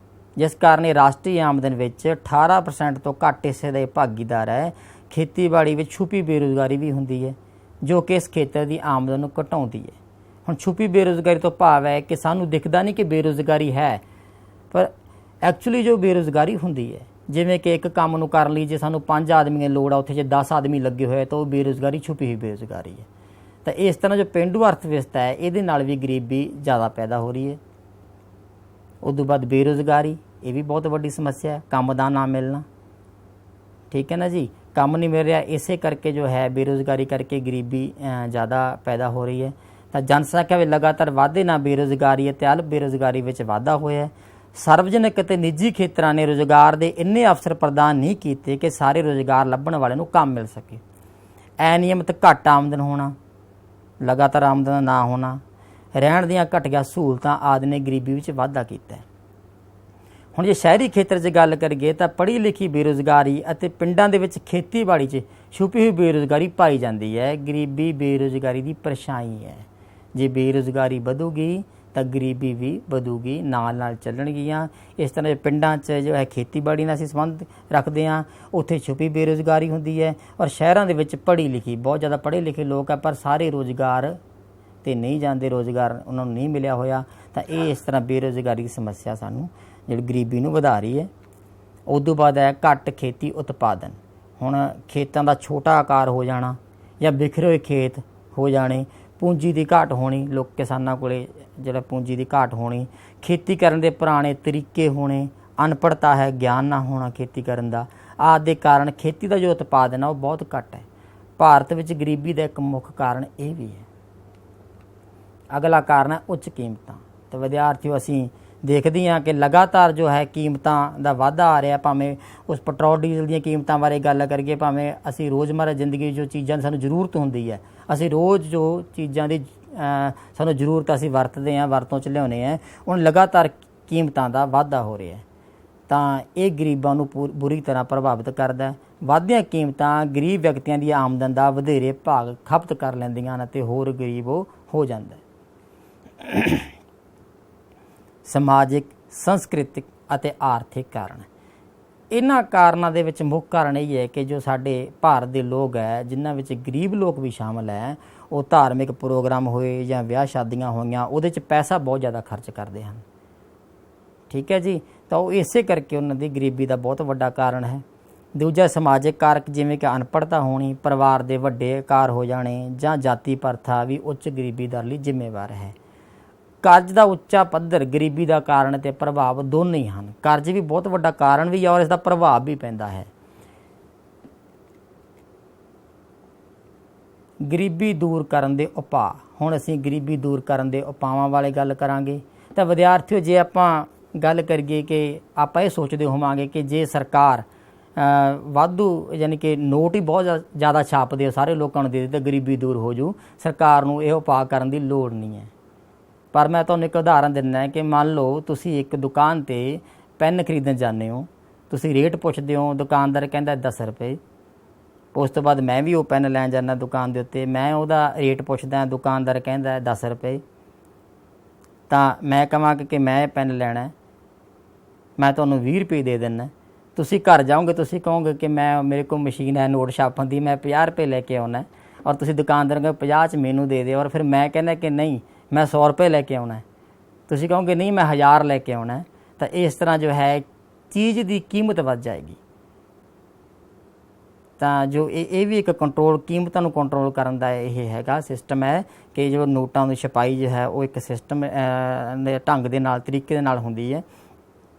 Speaker 1: ਜਿਸ ਕਾਰਨ ਇਹ ਰਾਸ਼ਟਰੀ ਆਮਦਨ ਵਿੱਚ 18% ਤੋਂ ਘੱਟ ਹਿੱਸੇ ਦਾ ਭਾਗੀਦਾਰ ਹੈ। ਖੇਤੀਬਾੜੀ ਵਿੱਚ ਛੁਪੀ ਬੇਰੁਜ਼ਗਾਰੀ ਵੀ ਹੁੰਦੀ ਹੈ, ਜੋ ਕਿ ਇਸ ਖੇਤਰ ਦੀ ਆਮਦਨ ਨੂੰ ਘਟਾਉਂਦੀ ਹੈ। ਹੁਣ ਛੁਪੀ ਬੇਰੁਜ਼ਗਾਰੀ ਤੋਂ ਭਾਵ ਹੈ ਕਿ ਸਾਨੂੰ ਦਿਖਦਾ ਨਹੀਂ ਕਿ ਬੇਰੁਜ਼ਗਾਰੀ ਹੈ, ਪਰ ਐਕਚੁਅਲੀ ਜੋ ਬੇਰੁਜ਼ਗਾਰੀ ਹੁੰਦੀ ਹੈ, ਜਿਵੇਂ ਕਿ ਇੱਕ ਕੰਮ ਨੂੰ ਕਰਨ ਲਈ ਜੇ ਸਾਨੂੰ 5 ਆਦਮੀਆਂ ਦੀ ਲੋੜ ਆ, ਉੱਥੇ ਜੇ 10 ਆਦਮੀ ਲੱਗੇ ਹੋਏ ਤਾਂ ਉਹ ਬੇਰੁਜ਼ਗਾਰੀ ਛੁਪੀ ਹੋਈ ਬੇਰੁਜ਼ਗਾਰੀ ਹੈ। ਤਾਂ ਇਸ ਤਰ੍ਹਾਂ ਜੋ ਪੇਂਡੂ ਅਰਥ ਵਿਵਸਥਾ ਹੈ ਇਹਦੇ ਨਾਲ ਵੀ ਗਰੀਬੀ ਜ਼ਿਆਦਾ ਪੈਦਾ ਹੋ ਰਹੀ ਹੈ। ਉਸ ਤੋਂ ਬਾਅਦ ਬੇਰੁਜ਼ਗਾਰੀ, ਇਹ ਵੀ ਬਹੁਤ ਵੱਡੀ ਸਮੱਸਿਆ ਹੈ, ਕੰਮ ਦਾ ਨਾ ਮਿਲਣਾ। ठीक है ना जी, ਕੰਮ नहीं मिल रहा, इसे करके जो है बेरोज़गारी करके गरीबी ज़्यादा पैदा हो रही है। तो जनसंख्या में लगातार वाधे ਨਾਲ बेरोज़गारी ਅਤੇ ਅਲਪ बेरोज़गारी ਵਿੱਚ ਵਾਧਾ ਹੋਇਆ। ਸਾਰਵਜਨਿਕ ਅਤੇ ਨਿੱਜੀ ਖੇਤਰਾਂ ਨੇ ਰੁਜ਼ਗਾਰ ਦੇ ਇੰਨੇ ਅਵਸਰ ਪ੍ਰਦਾਨ ਨਹੀਂ ਕੀਤੇ ਕਿ ਸਾਰੇ ਰੁਜ਼ਗਾਰ ਲੱਭਣ ਵਾਲਿਆਂ ਨੂੰ ਕੰਮ ਮਿਲ ਸਕੇ। ਅਨਿਯਮਿਤ ਘੱਟ ਆਮਦਨ ਹੋਣਾ, ਲਗਾਤਾਰ ਆਮਦਨ ਨਾ ਹੋਣਾ, ਰਹਿਣ ਦੀਆਂ ਘਟੀਆਂ ਸਹੂਲਤਾਂ ਆਦਿ ਨੇ ਗਰੀਬੀ ਵਿੱਚ ਵਾਧਾ ਕੀਤਾ। ਹੁਣ ਜੇ ਸ਼ਹਿਰੀ ਖੇਤਰ 'ਚ ਗੱਲ ਕਰੀਏ ਤਾਂ ਪੜ੍ਹੀ ਲਿਖੀ ਬੇਰੁਜ਼ਗਾਰੀ ਅਤੇ ਪਿੰਡਾਂ ਦੇ ਵਿੱਚ ਖੇਤੀਬਾੜੀ 'ਚ ਛੁਪੀ ਹੋਈ ਬੇਰੁਜ਼ਗਾਰੀ ਪਾਈ ਜਾਂਦੀ ਹੈ। ਗਰੀਬੀ ਬੇਰੁਜ਼ਗਾਰੀ ਦੀ ਪਰੇਸ਼ਾਨੀ ਹੈ। ਜੇ ਬੇਰੁਜ਼ਗਾਰੀ ਵਧੂਗੀ ਤਾਂ ਗਰੀਬੀ ਵੀ ਵਧੂਗੀ, ਨਾਲ ਨਾਲ ਚੱਲਣਗੀਆਂ। ਇਸ ਤਰ੍ਹਾਂ ਪਿੰਡਾਂ 'ਚ ਜੋ ਹੈ ਖੇਤੀਬਾੜੀ ਨਾਲ ਅਸੀਂ ਸੰਬੰਧ ਰੱਖਦੇ ਹਾਂ, ਉੱਥੇ ਛੁਪੀ ਬੇਰੁਜ਼ਗਾਰੀ ਹੁੰਦੀ ਹੈ। ਔਰ ਸ਼ਹਿਰਾਂ ਦੇ ਵਿੱਚ ਪੜ੍ਹੀ ਲਿਖੀ ਬਹੁਤ ਜ਼ਿਆਦਾ ਪੜ੍ਹੇ ਲਿਖੇ ਲੋਕ ਆ, ਪਰ ਸਾਰੇ ਰੁਜ਼ਗਾਰ 'ਤੇ ਨਹੀਂ ਜਾਂਦੇ, ਰੁਜ਼ਗਾਰ ਉਹਨਾਂ ਨੂੰ ਨਹੀਂ ਮਿਲਿਆ ਹੋਇਆ। ਤਾਂ ਇਹ ਇਸ ਤਰ੍ਹਾਂ ਬੇਰੁਜ਼ਗਾਰੀ ਦੀ ਸਮੱਸਿਆ ਸਾਨੂੰ ਜਿਹੜੀ ਗਰੀਬੀ ਨੂੰ ਵਧਾ ਰਹੀ ਹੈ। ਉਦੋਂ ਬਾਅਦ ਹੈ ਘੱਟ ਖੇਤੀ ਉਤਪਾਦਨ। ਹੁਣ ਖੇਤਾਂ ਦਾ ਛੋਟਾ ਆਕਾਰ ਹੋ ਜਾਣਾ ਜਾਂ ਬਿਖਰੇ ਹੋਏ ਖੇਤ ਹੋ ਜਾਣੇ, ਪੂੰਜੀ ਦੀ ਘਾਟ ਹੋਣੀ, ਲੋਕ ਕਿਸਾਨਾਂ ਕੋਲੇ ਜਿਹੜਾ ਪੂੰਜੀ ਦੀ ਘਾਟ ਹੋਣੀ, ਖੇਤੀ ਕਰਨ ਦੇ ਪੁਰਾਣੇ ਤਰੀਕੇ ਹੋਣੇ, ਅਨਪੜ੍ਹਤਾ ਹੈ, ਗਿਆਨ ਨਾ ਹੋਣਾ ਖੇਤੀ ਕਰਨ ਦਾ, ਆਦਿ ਦੇ ਕਾਰਨ ਖੇਤੀ ਦਾ ਜੋ ਉਤਪਾਦਨ ਹੈ ਉਹ ਬਹੁਤ ਘੱਟ ਹੈ। ਭਾਰਤ ਵਿੱਚ ਗਰੀਬੀ ਦਾ ਇੱਕ ਮੁੱਖ ਕਾਰਨ ਇਹ ਵੀ ਹੈ। ਅਗਲਾ ਕਾਰਨ ਹੈ ਉੱਚ ਕੀਮਤਾਂ। ਤਾਂ ਵਿਦਿਆਰਥੀਓ, ਅਸੀਂ ਦੇਖਦੇ ਹਾਂ ਕਿ ਲਗਾਤਾਰ ਜੋ ਹੈ ਕੀਮਤਾਂ ਦਾ ਵਾਧਾ ਆ ਰਿਹਾ। ਭਾਵੇਂ ਉਸ ਪੈਟਰੋਲ ਡੀਜ਼ਲ ਦੀਆਂ ਕੀਮਤਾਂ ਬਾਰੇ ਗੱਲ ਕਰੀਏ, ਭਾਵੇਂ ਅਸੀਂ ਰੋਜ਼ਮਰਰਾ ਜ਼ਿੰਦਗੀ ਜੋ ਚੀਜ਼ਾਂ ਦੀ ਸਾਨੂੰ ਜ਼ਰੂਰਤ ਹੁੰਦੀ ਹੈ, ਅਸੀਂ ਰੋਜ਼ ਜੋ ਚੀਜ਼ਾਂ ਦੀ ਸਾਨੂੰ ਜ਼ਰੂਰਤ ਅਸੀਂ ਵਰਤਦੇ ਹਾਂ, ਵਰਤੋਂ 'ਚ ਲਿਆਉਂਦੇ ਹਾਂ, ਹੁਣ ਲਗਾਤਾਰ ਕੀਮਤਾਂ ਦਾ ਵਾਧਾ ਹੋ ਰਿਹਾ। ਤਾਂ ਇਹ ਗਰੀਬਾਂ ਨੂੰ ਬੁਰੀ ਤਰ੍ਹਾਂ ਪ੍ਰਭਾਵਿਤ ਕਰਦਾ। ਵੱਧਦੀਆਂ ਕੀਮਤਾਂ ਗਰੀਬ ਵਿਅਕਤੀਆਂ ਦੀ ਆਮਦਨ ਦਾ ਵਧੇਰੇ ਭਾਗ ਖਪਤ ਕਰ ਲੈਂਦੀਆਂ ਹਨ ਅਤੇ ਹੋਰ ਗਰੀਬ ਉਹ ਹੋ ਜਾਂਦਾ। ਸਮਾਜਿਕ, ਸੰਸਕ੍ਰਿਤਿਕ ਅਤੇ ਆਰਥਿਕ ਕਾਰਨ। ਇਹਨਾਂ ਕਾਰਨਾਂ ਦੇ ਵਿੱਚ ਮੁੱਖ ਕਾਰਨ ਇਹ ਹੈ ਕਿ ਜੋ ਸਾਡੇ ਭਾਰਤ ਦੇ ਲੋਕ ਹੈ, ਜਿਨ੍ਹਾਂ ਵਿੱਚ ਗਰੀਬ ਲੋਕ ਵੀ ਸ਼ਾਮਲ ਹੈ, ਉਹ ਧਾਰਮਿਕ ਪ੍ਰੋਗਰਾਮ ਹੋਏ ਜਾਂ ਵਿਆਹ ਸ਼ਾਦੀਆਂ ਹੋਈਆਂ, ਉਹਦੇ 'ਚ ਪੈਸਾ ਬਹੁਤ ਜ਼ਿਆਦਾ ਖਰਚ ਕਰਦੇ ਹਨ। ਠੀਕ ਹੈ ਜੀ, ਤਾਂ ਉਹ ਇਸੇ ਕਰਕੇ ਉਹਨਾਂ ਦੀ ਗਰੀਬੀ ਦਾ ਬਹੁਤ ਵੱਡਾ ਕਾਰਨ ਹੈ। ਦੂਜਾ ਸਮਾਜਿਕ ਕਾਰਕ, ਜਿਵੇਂ ਕਿ ਅਨਪੜ੍ਹਤਾ ਹੋਣੀ, ਪਰਿਵਾਰ ਦੇ ਵੱਡੇ ਆਕਾਰ ਹੋ ਜਾਣੇ ਜਾਂ ਜਾਤੀ ਪ੍ਰਥਾ ਵੀ ਉੱਚ ਗਰੀਬੀ ਦਰ ਲਈ ਜ਼ਿੰਮੇਵਾਰ ਹੈ। ਕਰਜ਼ ਦਾ ਉੱਚਾ ਪੱਧਰ ਗਰੀਬੀ ਦਾ ਕਾਰਨ ਅਤੇ ਪ੍ਰਭਾਵ ਦੋਨੇ ਹੀ ਹਨ। ਕਰਜ਼ ਵੀ ਬਹੁਤ ਵੱਡਾ ਕਾਰਨ ਵੀ ਹੈ ਔਰ ਇਸ ਦਾ ਪ੍ਰਭਾਵ ਵੀ ਪੈਂਦਾ ਹੈ। ਗਰੀਬੀ ਦੂਰ ਕਰਨ ਦੇ ਉਪਾਅ। ਹੁਣ ਅਸੀਂ ਗਰੀਬੀ ਦੂਰ ਕਰਨ ਦੇ ਉਪਾਵਾਂ ਬਾਰੇ ਗੱਲ ਕਰਾਂਗੇ। ਤਾਂ ਵਿਦਿਆਰਥੀਓ, ਜੇ ਆਪਾਂ ਗੱਲ ਕਰੀਏ ਕਿ ਆਪਾਂ ਇਹ ਸੋਚਦੇ ਹੋਵਾਂਗੇ ਕਿ ਜੇ ਸਰਕਾਰ ਵਾਧੂ ਯਾਨੀ ਕਿ ਨੋਟ ਹੀ ਬਹੁਤ ਜ਼ਿਆਦਾ ਛਾਪਦੇ ਸਾਰੇ ਲੋਕਾਂ ਨੂੰ ਦੇ ਦਿੱਤੇ, ਗਰੀਬੀ ਦੂਰ ਹੋ ਜੂ, ਸਰਕਾਰ ਨੂੰ ਇਹ ਉਪਾਅ ਕਰਨ ਦੀ ਲੋੜ ਨਹੀਂ ਹੈ। ਪਰ ਮੈਂ ਤੁਹਾਨੂੰ ਇੱਕ ਉਦਾਹਰਨ ਦਿੰਦਾ ਕਿ ਮੰਨ ਲਓ ਤੁਸੀਂ ਇੱਕ ਦੁਕਾਨ 'ਤੇ ਪੈੱਨ ਖਰੀਦਣ ਜਾਂਦੇ ਹੋ, ਤੁਸੀਂ ਰੇਟ ਪੁੱਛਦੇ ਹੋ, ਦੁਕਾਨਦਾਰ ਕਹਿੰਦਾ 10 ਰੁਪਏ। ਉਸ ਤੋਂ ਬਾਅਦ ਮੈਂ ਵੀ ਉਹ ਪੈੱਨ ਲੈਣ ਜਾਂਦਾ ਦੁਕਾਨ ਦੇ ਉੱਤੇ, ਮੈਂ ਉਹਦਾ ਰੇਟ ਪੁੱਛਦਾ, ਦੁਕਾਨਦਾਰ ਕਹਿੰਦਾ 10 ਰੁਪਏ। ਤਾਂ ਮੈਂ ਕਹਾਂਗਾ ਕਿ ਮੈਂ ਪੈੱਨ ਲੈਣਾ, ਮੈਂ ਤੁਹਾਨੂੰ 20 ਰੁਪਏ ਦੇ ਦਿੰਦਾ। ਤੁਸੀਂ ਘਰ ਜਾਓਗੇ, ਤੁਸੀਂ ਕਹੋਗੇ ਕਿ ਮੇਰੇ ਕੋਲ ਮਸ਼ੀਨ ਹੈ ਨੋਟ ਛਾਪਣ ਦੀ, ਮੈਂ 50 ਰੁਪਏ ਲੈ ਕੇ ਆਉਣਾ, ਔਰ ਤੁਸੀਂ ਦੁਕਾਨਦਾਰ ਕਹੋ 50 'ਚ ਮੈਨੂੰ ਦੇ ਦਿਓ, ਔਰ ਫਿਰ ਮੈਂ ਕਹਿੰਦਾ ਕਿ ਨਹੀਂ ਮੈਂ 100 ਰੁਪਏ ਲੈ ਕੇ ਆਉਣਾ, ਤੁਸੀਂ ਕਹੋਗੇ ਨਹੀਂ ਮੈਂ 1000 ਲੈ ਕੇ ਆਉਣਾ। ਤਾਂ ਇਸ ਤਰ੍ਹਾਂ ਜੋ ਹੈ ਚੀਜ਼ ਦੀ ਕੀਮਤ ਵੱਧ ਜਾਏਗੀ। ਤਾਂ ਜੋ ਇਹ ਵੀ ਇੱਕ ਕੰਟਰੋਲ, ਕੀਮਤਾਂ ਨੂੰ ਕੰਟਰੋਲ ਕਰਨ ਦਾ ਇਹ ਹੈਗਾ ਸਿਸਟਮ ਹੈ ਕਿ ਜੋ ਨੋਟਾਂ ਦੀ ਛਪਾਈ ਜੋ ਹੈ ਉਹ ਇੱਕ ਸਿਸਟਮ ਦੇ ਢੰਗ ਦੇ ਨਾਲ, ਤਰੀਕੇ ਦੇ ਨਾਲ ਹੁੰਦੀ ਹੈ।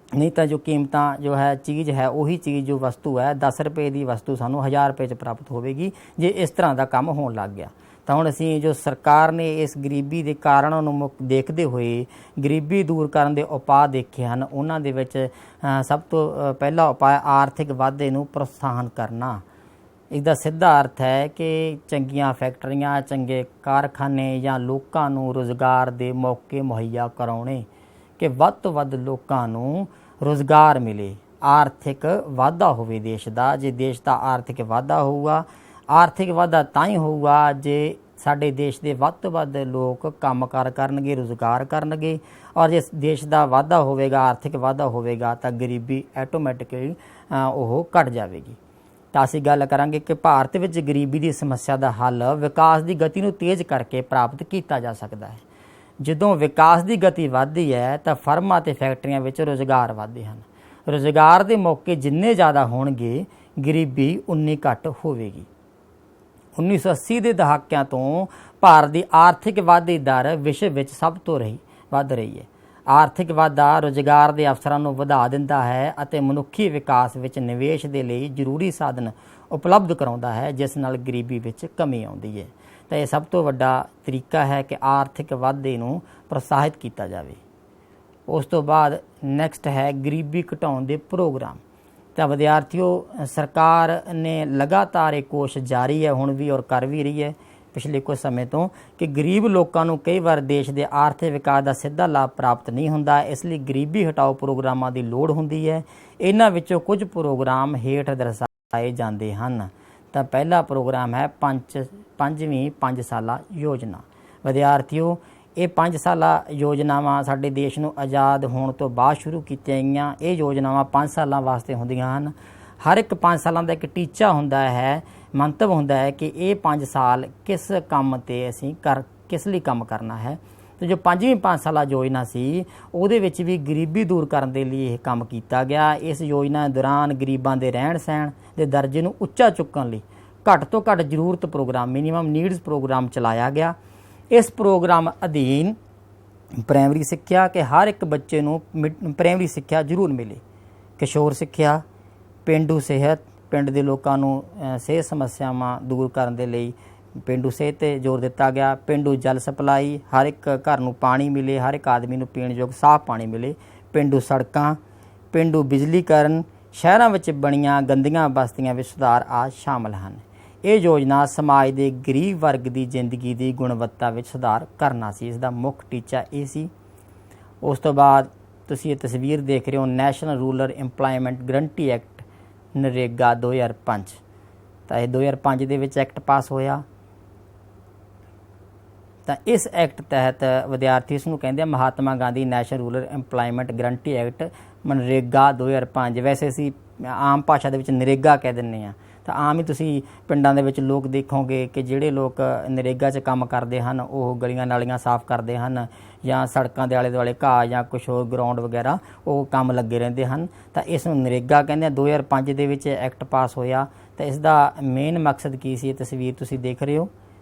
Speaker 1: ਨਹੀਂ ਤਾਂ ਜੋ ਕੀਮਤਾਂ ਜੋ ਹੈ ਚੀਜ਼ ਹੈ, ਉਹੀ ਚੀਜ਼ ਜੋ ਵਸਤੂ ਹੈ 10 ਰੁਪਏ ਦੀ ਵਸਤੂ ਸਾਨੂੰ 1000 ਰੁਪਏ 'ਚ ਪ੍ਰਾਪਤ ਹੋਵੇਗੀ ਜੇ ਇਸ ਤਰ੍ਹਾਂ ਦਾ ਕੰਮ ਹੋਣ ਲੱਗ ਗਿਆ। ਤਾਂ ਹੁਣ ਅਸੀਂ ਜੋ ਸਰਕਾਰ ਨੇ ਇਸ ਗਰੀਬੀ ਦੇ ਕਾਰਨਾਂ ਨੂੰ ਦੇਖਦੇ ਹੋਏ ਗਰੀਬੀ ਦੂਰ ਕਰਨ ਦੇ ਉਪਾਅ ਦੇਖੇ ਹਨ। ਉਹਨਾਂ ਦੇ ਵਿੱਚ ਸਭ ਤੋਂ ਪਹਿਲਾ ਉਪਾਅ ਆਰਥਿਕ ਵਾਧੇ ਨੂੰ ਪ੍ਰੋਤਸਾਹਨ ਕਰਨਾ। ਇਸਦਾ ਸਿੱਧਾ ਅਰਥ ਹੈ ਕਿ ਚੰਗੀਆਂ ਫੈਕਟਰੀਆਂ, ਚੰਗੇ ਕਾਰਖਾਨੇ ਜਾਂ ਲੋਕਾਂ ਨੂੰ ਰੁਜ਼ਗਾਰ ਦੇ ਮੌਕੇ ਮੁਹੱਈਆ ਕਰਾਉਣੇ, ਕਿ ਵੱਧ ਤੋਂ ਵੱਧ ਲੋਕਾਂ ਨੂੰ ਰੁਜ਼ਗਾਰ ਮਿਲੇ, ਆਰਥਿਕ ਵਾਧਾ ਹੋਵੇ ਦੇਸ਼ ਦਾ। ਜੇ ਦੇਸ਼ ਦਾ ਆਰਥਿਕ ਵਾਧਾ ਹੋਊਗਾ, ਆਰਥਿਕ ਵਾਧਾ ਤਾਂ ਹੀ ਹੋਊਗਾ ਜੇ ਸਾਡੇ ਦੇਸ਼ ਦੇ ਵੱਧ ਤੋਂ ਵੱਧ ਲੋਕ ਕੰਮਕਾਰ ਕਰਨਗੇ, ਰੁਜ਼ਗਾਰ ਕਰਨਗੇ। ਔਰ ਜੇ ਦੇਸ਼ ਦਾ ਵਾਧਾ ਹੋਵੇਗਾ, ਆਰਥਿਕ ਵਾਧਾ ਹੋਵੇਗਾ, ਤਾਂ ਗਰੀਬੀ ਆਟੋਮੈਟਿਕਲੀ ਉਹ ਘਟ ਜਾਵੇਗੀ। ਤਾਂ ਅਸੀਂ ਗੱਲ ਕਰਾਂਗੇ ਕਿ ਭਾਰਤ ਵਿੱਚ ਗਰੀਬੀ ਦੀ ਸਮੱਸਿਆ ਦਾ ਹੱਲ ਵਿਕਾਸ ਦੀ ਗਤੀ ਨੂੰ ਤੇਜ਼ ਕਰਕੇ ਪ੍ਰਾਪਤ ਕੀਤਾ ਜਾ ਸਕਦਾ ਹੈ। ਜਦੋਂ ਵਿਕਾਸ ਦੀ ਗਤੀ ਵੱਧਦੀ ਹੈ ਤਾਂ ਫਰਮਾਂ ਅਤੇ ਫੈਕਟਰੀਆਂ ਵਿੱਚ ਰੁਜ਼ਗਾਰ ਵੱਧਦੇ ਹਨ। ਰੁਜ਼ਗਾਰ ਦੇ ਮੌਕੇ ਜਿੰਨੇ ਜ਼ਿਆਦਾ ਹੋਣਗੇ, ਗਰੀਬੀ ਉਨੀ ਘੱਟ ਹੋਵੇਗੀ। 1980 ਦੇ ਦਹਾਕਿਆਂ ਤੋਂ ਭਾਰਤ ਦੀ ਆਰਥਿਕ ਵਾਧੇ ਦਰ ਵਿਸ਼ਵ ਵਿੱਚ ਸਭ ਤੋਂ ਵੱਧ ਰਹੀ ਹੈ। ਆਰਥਿਕ ਵਾਧਾ ਰੁਜ਼ਗਾਰ ਦੇ ਅਵਸਰਾਂ ਨੂੰ ਵਧਾ ਦਿੰਦਾ ਹੈ ਅਤੇ ਮਨੁੱਖੀ ਵਿਕਾਸ ਵਿੱਚ ਨਿਵੇਸ਼ ਦੇ ਲਈ ਜ਼ਰੂਰੀ ਸਾਧਨ ਉਪਲਬਧ ਕਰਾਉਂਦਾ ਹੈ, ਜਿਸ ਨਾਲ ਗਰੀਬੀ ਵਿੱਚ ਕਮੀ ਆਉਂਦੀ ਹੈ। ਤਾਂ ਇਹ ਸਭ ਤੋਂ ਵੱਡਾ ਤਰੀਕਾ ਹੈ ਕਿ ਆਰਥਿਕ ਵਾਧੇ ਨੂੰ ਪ੍ਰੋਤਸਾਹਿਤ ਕੀਤਾ ਜਾਵੇ। ਉਸ ਤੋਂ ਬਾਅਦ ਨੈਕਸਟ ਹੈ ਗਰੀਬੀ ਘਟਾਉਣ ਦੇ ਪ੍ਰੋਗਰਾਮ। ਤਾਂ ਵਿਦਿਆਰਥੀਓ, ਸਰਕਾਰ ਨੇ ਲਗਾਤਾਰ ਇਹ ਕੋਸ਼ਿਸ਼ ਜਾਰੀ ਹੈ ਹੁਣ ਵੀ ਔਰ ਕਰ ਵੀ ਰਹੀ ਹੈ ਪਿਛਲੇ ਕੁਝ ਸਮੇਂ ਤੋਂ ਕਿ ਗਰੀਬ ਲੋਕਾਂ ਨੂੰ ਕਈ ਵਾਰ ਦੇਸ਼ ਦੇ ਆਰਥਿਕ ਵਿਕਾਸ ਦਾ ਸਿੱਧਾ ਲਾਭ ਪ੍ਰਾਪਤ ਨਹੀਂ ਹੁੰਦਾ, ਇਸ ਲਈ ਗਰੀਬੀ ਹਟਾਓ ਪ੍ਰੋਗਰਾਮਾਂ ਦੀ ਲੋੜ ਹੁੰਦੀ ਹੈ। ਇਹਨਾਂ ਵਿੱਚੋਂ ਕੁਝ ਪ੍ਰੋਗਰਾਮ ਹੇਠ ਦਰਸਾਏ ਜਾਂਦੇ ਹਨ। ਤਾਂ ਪਹਿਲਾ ਪ੍ਰੋਗਰਾਮ ਹੈ ਪੰਜਵੀਂ 5 ਸਾਲਾ ਯੋਜਨਾ। ਵਿਦਿਆਰਥੀਓ, ਇਹ 5 ਸਾਲਾ ਯੋਜਨਾਵਾਂ ਸਾਡੇ ਦੇਸ਼ ਨੂੰ ਆਜ਼ਾਦ ਹੋਣ ਤੋਂ ਬਾਅਦ ਸ਼ੁਰੂ ਕੀਤੀਆਂ ਗਈਆਂ। ਇਹ ਯੋਜਨਾਵਾਂ 5 ਸਾਲਾਂ ਵਾਸਤੇ ਹੁੰਦੀਆਂ ਹਨ। ਹਰ ਇੱਕ 5 ਸਾਲਾਂ ਦਾ ਇੱਕ ਟੀਚਾ ਹੁੰਦਾ ਹੈ, ਮੰਤਵ ਹੁੰਦਾ ਹੈ ਕਿ ਇਹ 5 ਸਾਲ ਕਿਸ ਕੰਮ 'ਤੇ ਅਸੀਂ ਕਿਸ ਲਈ ਕੰਮ ਕਰਨਾ ਹੈ। ਅਤੇ ਜੋ 5ਵੀਂ 5 ਸਾਲਾ ਯੋਜਨਾ ਸੀ ਉਹਦੇ ਵਿੱਚ ਵੀ ਗਰੀਬੀ ਦੂਰ ਕਰਨ ਦੇ ਲਈ ਇਹ ਕੰਮ ਕੀਤਾ ਗਿਆ। ਇਸ ਯੋਜਨਾ ਦੌਰਾਨ ਗਰੀਬਾਂ ਦੇ ਰਹਿਣ ਸਹਿਣ ਦੇ ਦਰਜੇ ਨੂੰ ਉੱਚਾ ਚੁੱਕਣ ਲਈ ਘੱਟ ਤੋਂ ਘੱਟ ਜ਼ਰੂਰਤ ਪ੍ਰੋਗਰਾਮ ਮਿਨੀਮਮ ਨੀਡਸ ਪ੍ਰੋਗਰਾਮ ਚਲਾਇਆ ਗਿਆ। ਇਸ ਪ੍ਰੋਗਰਾਮ ਅਧੀਨ ਪ੍ਰਾਇਮਰੀ ਸਿੱਖਿਆ ਕਿ ਹਰ ਇੱਕ ਬੱਚੇ ਨੂੰ ਪ੍ਰਾਇਮਰੀ ਸਿੱਖਿਆ ਜ਼ਰੂਰ ਮਿਲੇ, ਕਿਸ਼ੋਰ ਸਿੱਖਿਆ, ਪੇਂਡੂ ਸਿਹਤ, ਪਿੰਡ ਦੇ ਲੋਕਾਂ ਨੂੰ ਸਿਹਤ ਸਮੱਸਿਆਵਾਂ ਦੂਰ ਕਰਨ ਦੇ ਲਈ ਪੇਂਡੂ ਸਿਹਤ 'ਤੇ ਜ਼ੋਰ ਦਿੱਤਾ ਗਿਆ। ਪੇਂਡੂ ਜਲ ਸਪਲਾਈ, ਹਰ ਇੱਕ ਘਰ ਨੂੰ ਪਾਣੀ ਮਿਲੇ, ਹਰ ਇੱਕ ਆਦਮੀ ਨੂੰ ਪੀਣ ਯੋਗ ਸਾਫ਼ ਪਾਣੀ ਮਿਲੇ। ਪੇਂਡੂ ਸੜਕਾਂ, ਪੇਂਡੂ ਬਿਜਲੀਕਰਨ, ਸ਼ਹਿਰਾਂ ਵਿੱਚ ਬਣੀਆਂ ਗੰਦੀਆਂ ਬਸਤੀਆਂ ਵਿੱਚ ਸੁਧਾਰ ਆਦਿ ਸ਼ਾਮਲ ਹਨ। ਇਹ ਯੋਜਨਾ ਸਮਾਜ ਦੇ ਗਰੀਬ ਵਰਗ ਦੀ ਜ਼ਿੰਦਗੀ ਦੀ ਗੁਣਵੱਤਾ ਵਿੱਚ ਸੁਧਾਰ ਕਰਨਾ ਸੀ। ਇਸ ਦਾ ਮੁੱਖ ਟੀਚਾ ਇਹ ਸੀ। ਉਸ ਤੋਂ ਬਾਅਦ ਤੁਸੀਂ ਇਹ ਤਸਵੀਰ ਦੇਖ ਰਹੇ ਹੋ, national rural employment guarantee act NREGA 2005। ਤਾਂ ਇਹ 2005 ਦੇ ਵਿੱਚ ਐਕਟ ਪਾਸ ਹੋਇਆ। ਤਾਂ ਇਸ ਐਕਟ ਤਹਿਤ ਵਿਦਿਆਰਥੀ ਇਸ ਨੂੰ ਕਹਿੰਦੇ ਆ Mahatma Gandhi national rural employment guarantee act MNREGA 2005। ਵੈਸੇ ਅਸੀਂ ਆਮ ਭਾਸ਼ਾ ਦੇ ਵਿੱਚ ਨਰੇਗਾ ਕਹਿ ਦਿੰਦੇ ਹਾਂ। ਤਾਂ ਆਮ ਹੀ ਤੁਸੀਂ ਪਿੰਡਾਂ ਦੇ ਵਿੱਚ ਲੋਕ ਦੇਖੋਗੇ ਕਿ ਜਿਹੜੇ ਲੋਕ ਨਰੇਗਾ 'ਚ ਕੰਮ ਕਰਦੇ ਹਨ ਉਹ ਗਲੀਆਂ ਨਾਲੀਆਂ ਸਾਫ਼ ਕਰਦੇ ਹਨ ਜਾਂ ਸੜਕਾਂ ਦੇ ਆਲੇ ਦੁਆਲੇ ਘਾਹ ਜਾਂ ਕੁਛ ਹੋਰ ਗਰਾਊਂਡ ਵਗੈਰਾ ਉਹ ਕੰਮ ਲੱਗੇ ਰਹਿੰਦੇ ਹਨ। ਤਾਂ ਇਸ ਨੂੰ ਨਰੇਗਾ ਕਹਿੰਦੇ ਆ। 2005 ਦੇ ਵਿੱਚ ਐਕਟ ਪਾਸ ਹੋਇਆ। ਤਾਂ ਇਸ ਦਾ ਮੇਨ ਮਕਸਦ ਕੀ ਸੀ, ਇਹ ਤਸਵੀਰ ਤੁਸੀਂ ਦੇਖ ਰਹੇ ਹੋ।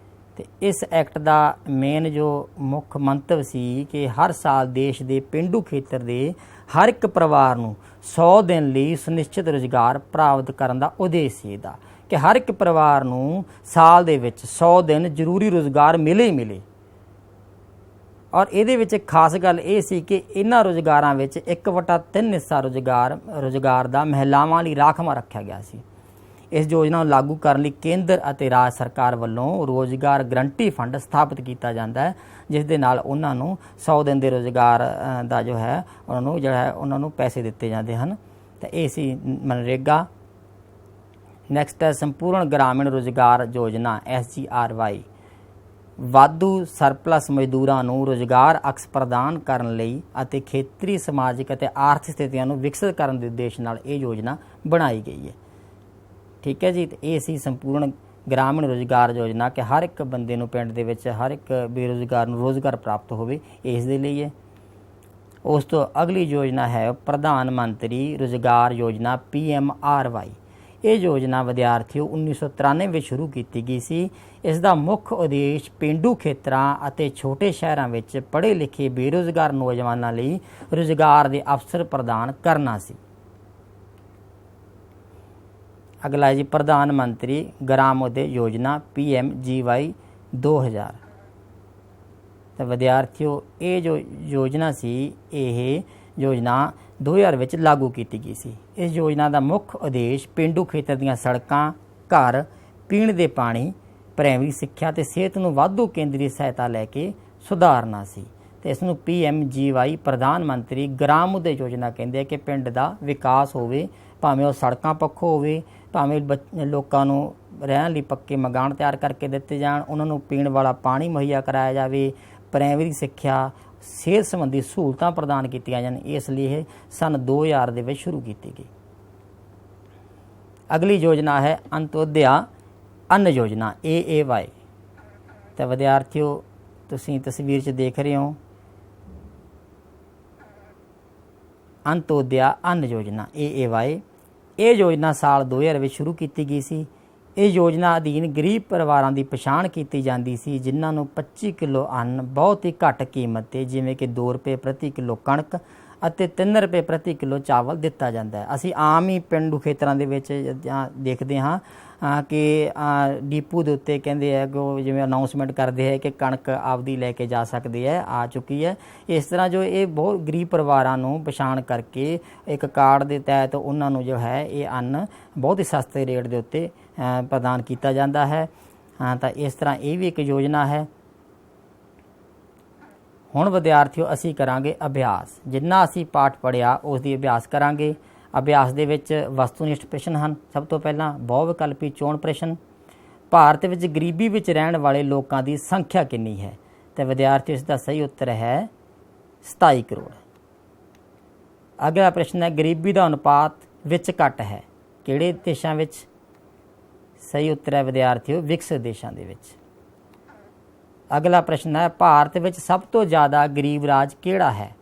Speaker 1: ਅਤੇ ਇਸ ਐਕਟ ਦਾ ਮੇਨ ਜੋ ਮੁੱਖ ਮੰਤਵ ਸੀ ਕਿ ਹਰ ਸਾਲ ਦੇਸ਼ ਦੇ ਪੇਂਡੂ ਖੇਤਰ ਦੇ ਹਰ ਇੱਕ ਪਰਿਵਾਰ ਨੂੰ 100 ਦਿਨ ਲਈ ਸੁਨਿਸ਼ਚਿਤ ਰੁਜ਼ਗਾਰ ਪ੍ਰਾਪਤ ਕਰਨ ਦਾ ਉਦੇਸ਼ ਸੀ ਇਹਦਾ, ਕਿ ਹਰ ਇੱਕ ਪਰਿਵਾਰ ਨੂੰ ਸਾਲ ਦੇ ਵਿੱਚ 100 ਦਿਨ ਜ਼ਰੂਰੀ ਰੁਜ਼ਗਾਰ ਮਿਲੇ ਹੀ ਮਿਲੇ। ਔਰ ਇਹਦੇ ਵਿੱਚ ਇੱਕ ਖਾਸ ਗੱਲ ਇਹ ਸੀ ਕਿ ਇਹਨਾਂ ਰੁਜ਼ਗਾਰਾਂ ਵਿੱਚ 1/3 ਹਿੱਸਾ ਰੁਜ਼ਗਾਰ ਦਾ ਮਹਿਲਾਵਾਂ ਲਈ ਰਾਖਵਾਂ ਰੱਖਿਆ ਗਿਆ ਸੀ। ਇਸ ਯੋਜਨਾ ਨੂੰ ਲਾਗੂ ਕਰਨ ਲਈ ਕੇਂਦਰ ਅਤੇ ਰਾਜ ਸਰਕਾਰ ਵੱਲੋਂ ਰੋਜ਼ਗਾਰ ਗਰੰਟੀ ਫੰਡ ਸਥਾਪਿਤ ਕੀਤਾ ਜਾਂਦਾ ਹੈ, ਜਿਸ ਦੇ ਨਾਲ ਉਹਨਾਂ ਨੂੰ 100 ਦਿਨ ਦੇ ਰੁਜ਼ਗਾਰ ਦਾ ਜੋ ਹੈ ਉਹਨਾਂ ਨੂੰ ਪੈਸੇ ਦਿੱਤੇ ਜਾਂਦੇ ਹਨ। ਤਾਂ ਇਹ ਸੀ ਮਨਰੇਗਾ। ਨੈਕਸਟ ਹੈ ਸੰਪੂਰਨ ਗ੍ਰਾਮੀਣ ਰੁਜ਼ਗਾਰ ਯੋਜਨਾ SGRY। ਵਾਧੂ ਸਰਪਲਸ ਮਜ਼ਦੂਰਾਂ ਨੂੰ ਰੁਜ਼ਗਾਰ ਅਕਸ ਪ੍ਰਦਾਨ ਕਰਨ ਲਈ ਅਤੇ ਖੇਤਰੀ ਸਮਾਜਿਕ ਅਤੇ ਆਰਥਿਕ ਸਥਿਤੀਆਂ ਨੂੰ ਵਿਕਸਿਤ ਕਰਨ ਦੇ ਉਦੇਸ਼ ਨਾਲ ਇਹ ਯੋਜਨਾ ਬਣਾਈ ਗਈ ਹੈ। ਠੀਕ ਹੈ ਜੀ। ਅਤੇ ਇਹ ਸੀ ਸੰਪੂਰਨ ਗ੍ਰਾਮੀਣ ਰੁਜ਼ਗਾਰ ਯੋਜਨਾ ਕਿ ਹਰ ਇੱਕ ਬੰਦੇ ਨੂੰ ਪਿੰਡ ਦੇ ਵਿੱਚ ਹਰ ਇੱਕ ਬੇਰੁਜ਼ਗਾਰ ਨੂੰ ਰੁਜ਼ਗਾਰ ਪ੍ਰਾਪਤ ਹੋਵੇ, ਇਸ ਦੇ ਲਈ ਹੈ। ਉਸ ਤੋਂ ਅਗਲੀ ਯੋਜਨਾ ਹੈ ਪ੍ਰਧਾਨ ਮੰਤਰੀ ਰੁਜ਼ਗਾਰ ਯੋਜਨਾ PMRY। ਇਹ ਯੋਜਨਾ ਵਿਦਿਆਰਥੀਓ 1993 ਵਿੱਚ ਸ਼ੁਰੂ ਕੀਤੀ ਗਈ ਸੀ। ਇਸ ਦਾ ਮੁੱਖ ਉਦੇਸ਼ ਪੇਂਡੂ ਖੇਤਰਾਂ ਅਤੇ ਛੋਟੇ ਸ਼ਹਿਰਾਂ ਵਿੱਚ ਪੜ੍ਹੇ ਲਿਖੇ ਬੇਰੁਜ਼ਗਾਰ ਨੌਜਵਾਨਾਂ ਲਈ ਰੁਜ਼ਗਾਰ ਦੇ ਅਵਸਰ ਪ੍ਰਦਾਨ ਕਰਨਾ ਸੀ। ਅਗਲਾ ਹੈ ਜੀ ਪ੍ਰਧਾਨ ਮੰਤਰੀ ਗ੍ਰਾਮੋਦਯ ਯੋਜਨਾ PMGY 2000। ਤਾਂ ਵਿਦਿਆਰਥੀਓ ਇਹ ਜੋ ਯੋਜਨਾ ਸੀ ਇਹ ਯੋਜਨਾ 2000 ਵਿੱਚ ਲਾਗੂ ਕੀਤੀ ਗਈ ਸੀ। ਇਸ ਯੋਜਨਾ ਦਾ ਮੁੱਖ ਉਦੇਸ਼ ਪੇਂਡੂ ਖੇਤਰ ਦੀਆਂ ਸੜਕਾਂ, ਘਰ, ਪੀਣ ਦੇ ਪਾਣੀ, ਪ੍ਰਾਇਮਰੀ ਸਿੱਖਿਆ ਅਤੇ ਸਿਹਤ ਨੂੰ ਵਾਧੂ ਕੇਂਦਰੀ ਸਹਾਇਤਾ ਲੈ ਕੇ ਸੁਧਾਰਨਾ ਸੀ। ਅਤੇ ਇਸ ਨੂੰ PMGY ਪ੍ਰਧਾਨ ਮੰਤਰੀ ਗ੍ਰਾਮੋਦਯ ਯੋਜਨਾ ਕਹਿੰਦੇ ਆ ਕਿ ਪਿੰਡ ਦਾ ਵਿਕਾਸ ਹੋਵੇ, ਭਾਵੇਂ ਉਹ ਸੜਕਾਂ ਪੱਖੋਂ ਹੋਵੇ, ਭਾਵੇਂ ਲੋਕਾਂ ਨੂੰ ਰਹਿਣ ਲਈ ਪੱਕੇ ਮਕਾਨ ਤਿਆਰ ਕਰਕੇ ਦਿੱਤੇ ਜਾਣ, ਉਹਨਾਂ ਨੂੰ ਪੀਣ ਵਾਲਾ ਪਾਣੀ ਮੁਹੱਈਆ ਕਰਾਇਆ ਜਾਵੇ, ਪ੍ਰਾਇਮਰੀ ਸਿੱਖਿਆ, ਸਿਹਤ ਸੰਬੰਧੀ ਸਹੂਲਤਾਂ ਪ੍ਰਦਾਨ ਕੀਤੀਆਂ ਜਾਣ। ਇਸ ਲਈ ਇਹ ਸਨ 2000 ਦੇ ਵਿੱਚ ਸ਼ੁਰੂ ਕੀਤੀ ਗਈ। ਅਗਲੀ ਯੋਜਨਾ ਹੈ ਅੰਤੋਦਿਆ ਅੰਨ ਯੋਜਨਾ AAY। ਤਾਂ ਵਿਦਿਆਰਥੀਓ ਤੁਸੀਂ ਤਸਵੀਰ 'ਚ ਦੇਖ ਰਹੇ ਹੋ ਅੰਤੋਦਿਆ ਅੰਨ ਯੋਜਨਾ AAY। ਇਹ ਯੋਜਨਾ ਸਾਲ 2000 ਵਿੱਚ ਸ਼ੁਰੂ ਕੀਤੀ ਗਈ ਸੀ। ਇਹ ਯੋਜਨਾ ਅਧੀਨ ਗਰੀਬ ਪਰਿਵਾਰਾਂ ਦੀ ਪਛਾਣ ਕੀਤੀ ਜਾਂਦੀ ਸੀ ਜਿਨ੍ਹਾਂ ਨੂੰ 25 ਕਿਲੋ ਅੰਨ ਬਹੁਤ ਹੀ ਘੱਟ ਕੀਮਤ 'ਤੇ ਜਿਵੇਂ ਕਿ 2 ਰੁਪਏ ਪ੍ਰਤੀ ਕਿਲੋ ਕਣਕ ਅਤੇ 3 ਰੁਪਏ ਪ੍ਰਤੀ ਕਿਲੋ ਚਾਵਲ ਦਿੱਤਾ ਜਾਂਦਾ ਹੈ। ਅਸੀਂ ਆਮ ਹੀ ਪੇਂਡੂ ਖੇਤਰਾਂ ਦੇ ਵਿੱਚ ਦੇਖਦੇ ਹਾਂ ਕਿ ਡੀਪੂ ਦੇ ਉੱਤੇ ਕਹਿੰਦੇ ਹੈ ਕਿ ਜਿਵੇਂ ਅਨਾਊਂਸਮੈਂਟ ਕਰਦੇ ਹੈ ਕਿ ਕਣਕ ਆਪਦੀ ਲੈ ਕੇ ਜਾ ਸਕਦੇ ਹੈ, ਆ ਚੁੱਕੀ ਹੈ। ਇਸ ਤਰ੍ਹਾਂ ਜੋ ਇਹ ਬਹੁਤ ਗਰੀਬ ਪਰਿਵਾਰਾਂ ਨੂੰ ਪਛਾਣ ਕਰਕੇ ਇੱਕ ਕਾਰਡ ਦੇ ਤਹਿਤ ਉਹਨਾਂ ਨੂੰ ਜੋ ਹੈ ਇਹ ਅੰਨ ਬਹੁਤ ਹੀ ਸਸਤੇ ਰੇਟ ਦੇ ਉੱਤੇ ਪ੍ਰਦਾਨ ਕੀਤਾ ਜਾਂਦਾ ਹੈ। ਤਾਂ ਇਸ ਤਰ੍ਹਾਂ ਇਹ ਵੀ ਇੱਕ ਯੋਜਨਾ ਹੈ। ਹੁਣ ਵਿਦਿਆਰਥੀਓ ਅਸੀਂ ਕਰਾਂਗੇ ਅਭਿਆਸ। ਜਿੰਨਾ ਅਸੀਂ ਪਾਠ ਪੜ੍ਹਿਆ ਉਸ ਦੀ ਅਭਿਆਸ ਕਰਾਂਗੇ। ਅਭਿਆਸ ਦੇ ਵਿੱਚ ਵਸਤੂਨਿਸ਼ਟ ਪ੍ਰਸ਼ਨ ਹਨ। ਸਭ ਤੋਂ ਪਹਿਲਾਂ ਬਹੁ ਵਿਕਲਪੀ ਚੋਣ ਪ੍ਰਸ਼ਨ। ਭਾਰਤ ਵਿੱਚ ਗਰੀਬੀ ਵਿੱਚ ਰਹਿਣ ਵਾਲੇ ਲੋਕਾਂ ਦੀ ਸੰਖਿਆ ਕਿੰਨੀ ਹੈ? ਤੇ ਵਿਦਿਆਰਥੀਓ ਇਸ ਦਾ ਸਹੀ ਉੱਤਰ ਹੈ 27 ਕਰੋੜ। ਅਗਲਾ ਪ੍ਰਸ਼ਨ ਹੈ ਗਰੀਬੀ ਦਾ ਅਨੁਪਾਤ ਵਿੱਚ ਘੱਟ ਹੈ ਕਿਹੜੇ ਦੇਸ਼ਾਂ ਵਿੱਚ? ਸਹੀ ਉੱਤਰ ਹੈ ਵਿਦਿਆਰਥੀਓ ਵਿਕਸਿਤ ਦੇਸ਼ਾਂ ਦੇ ਵਿੱਚ। ਅਗਲਾ ਪ੍ਰਸ਼ਨ ਹੈ ਭਾਰਤ ਵਿੱਚ ਸਭ ਤੋਂ ਜ਼ਿਆਦਾ ਗਰੀਬ ਰਾਜ ਕਿਹੜਾ ਹੈ?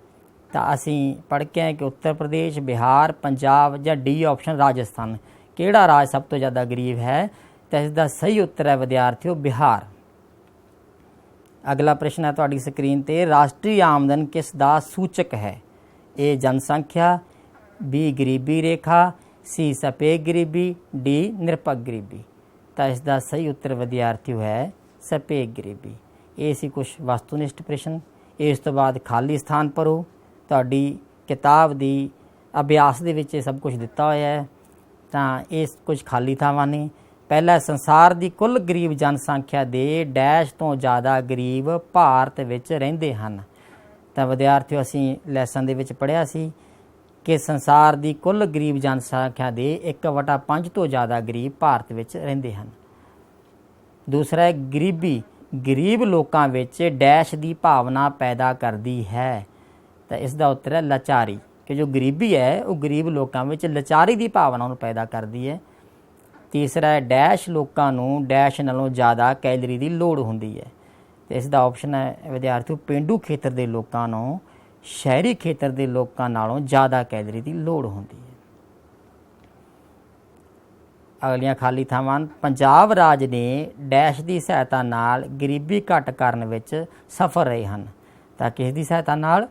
Speaker 1: ਤਾਂ ਅਸੀਂ ਪੜ੍ਹ ਕੇ ਆਏ ਕਿ ਉੱਤਰ ਪ੍ਰਦੇਸ਼, ਬਿਹਾਰ, ਪੰਜਾਬ ਜਾਂ ਡੀ ਆਪਸ਼ਨ ਰਾਜਸਥਾਨ। ਕਿਹੜਾ ਰਾਜ ਸਭ ਤੋਂ ਜ਼ਿਆਦਾ ਗਰੀਬ ਹੈ? ਤਾਂ ਇਸ ਦਾ ਸਹੀ ਉੱਤਰ ਹੈ ਵਿਦਿਆਰਥੀਓ ਬਿਹਾਰ। ਅਗਲਾ ਪ੍ਰਸ਼ਨ ਹੈ ਤੁਹਾਡੀ ਸਕਰੀਨ ਤੇ ਰਾਸ਼ਟਰੀ ਆਮਦਨ ਕਿਸ ਦਾ ਸੂਚਕ ਹੈ? ਏ ਜਨਸੰਖਿਆ, ਬੀ ਗਰੀਬੀ ਰੇਖਾ, ਸੀ ਸਪੇਗ ਗਰੀਬੀ, ਡੀ ਨਿਰਪੱਖ ਗਰੀਬੀ। ਤਾਂ ਇਸ ਦਾ ਸਹੀ ਉੱਤਰ ਵਿਦਿਆਰਥੀਓ ਹੈ ਸਪੇਗ ਗਰੀਬੀ। ਇਹ ਸੀ ਕੁਛ ਵਸਤੂਨਿਸ਼ਟ ਪ੍ਰਸ਼ਨ। ਇਸ ਤੋਂ ਬਾਅਦ ਖਾਲੀ ਸਥਾਨ ਭਰੋ। ਤੁਹਾਡੀ ਕਿਤਾਬ ਦੀ ਅਭਿਆਸ ਦੇ ਵਿੱਚ ਇਹ ਸਭ ਕੁਝ ਦਿੱਤਾ ਹੋਇਆ ਹੈ। ਤਾਂ ਇਹ ਕੁਝ ਖਾਲੀ ਥਾਵਾਂ ਨੇ। ਪਹਿਲਾ ਸੰਸਾਰ ਦੀ ਕੁੱਲ ਗਰੀਬ ਜਨਸੰਖਿਆ ਦੇ ਡੈਸ਼ ਤੋਂ ਜ਼ਿਆਦਾ ਗਰੀਬ ਭਾਰਤ ਵਿੱਚ ਰਹਿੰਦੇ ਹਨ। ਤਾਂ ਵਿਦਿਆਰਥੀਓ ਅਸੀਂ ਲੈਸਨ ਦੇ ਵਿੱਚ ਪੜ੍ਹਿਆ ਸੀ ਕਿ ਸੰਸਾਰ ਦੀ ਕੁੱਲ ਗਰੀਬ ਜਨਸੰਖਿਆ ਦੇ 1/5 ਤੋਂ ਜ਼ਿਆਦਾ ਗਰੀਬ ਭਾਰਤ ਵਿੱਚ ਰਹਿੰਦੇ ਹਨ। ਦੂਸਰਾ ਹੈ ਗਰੀਬੀ ਗਰੀਬ ਲੋਕਾਂ ਵਿੱਚ ਡੈਸ਼ ਦੀ ਭਾਵਨਾ ਪੈਦਾ ਕਰਦੀ ਹੈ। ਤਾਂ ਇਸ ਦਾ ਉੱਤਰ ਹੈ ਲਾਚਾਰੀ, ਕਿ ਜੋ ਗਰੀਬੀ ਹੈ ਉਹ ਗਰੀਬ ਲੋਕਾਂ ਵਿੱਚ ਲਾਚਾਰੀ ਦੀ ਭਾਵਨਾ ਨੂੰ ਪੈਦਾ ਕਰਦੀ ਹੈ। ਤੀਸਰਾ ਹੈ ਡੈਸ਼ ਲੋਕਾਂ ਨੂੰ ਡੈਸ਼ ਨਾਲੋਂ ਜ਼ਿਆਦਾ ਕੈਲਰੀ ਦੀ ਲੋੜ ਹੁੰਦੀ ਹੈ। ਤੇ ਇਸ ਦਾ ਆਪਸ਼ਨ ਹੈ ਵਿਦਿਆਰਥੀਓ ਪੇਂਡੂ ਖੇਤਰ ਦੇ ਲੋਕਾਂ ਨੂੰ ਸ਼ਹਿਰੀ ਖੇਤਰ ਦੇ ਲੋਕਾਂ ਨਾਲੋਂ ਜ਼ਿਆਦਾ ਕੈਲਰੀ ਦੀ ਲੋੜ ਹੁੰਦੀ ਹੈ। ਅਗਲੀਆਂ ਖਾਲੀ ਥਾਵਾਂ ਪੰਜਾਬ ਰਾਜ ਨੇ ਡੈਸ਼ ਦੀ ਸਹਾਇਤਾ ਨਾਲ ਗਰੀਬੀ ਘੱਟ ਕਰਨ ਵਿੱਚ ਸਫਲ ਰਹੇ ਹਨ। ਤਾਂ ਕਿਸ ਦੀ ਸਹਾਇਤਾ ਨਾਲ?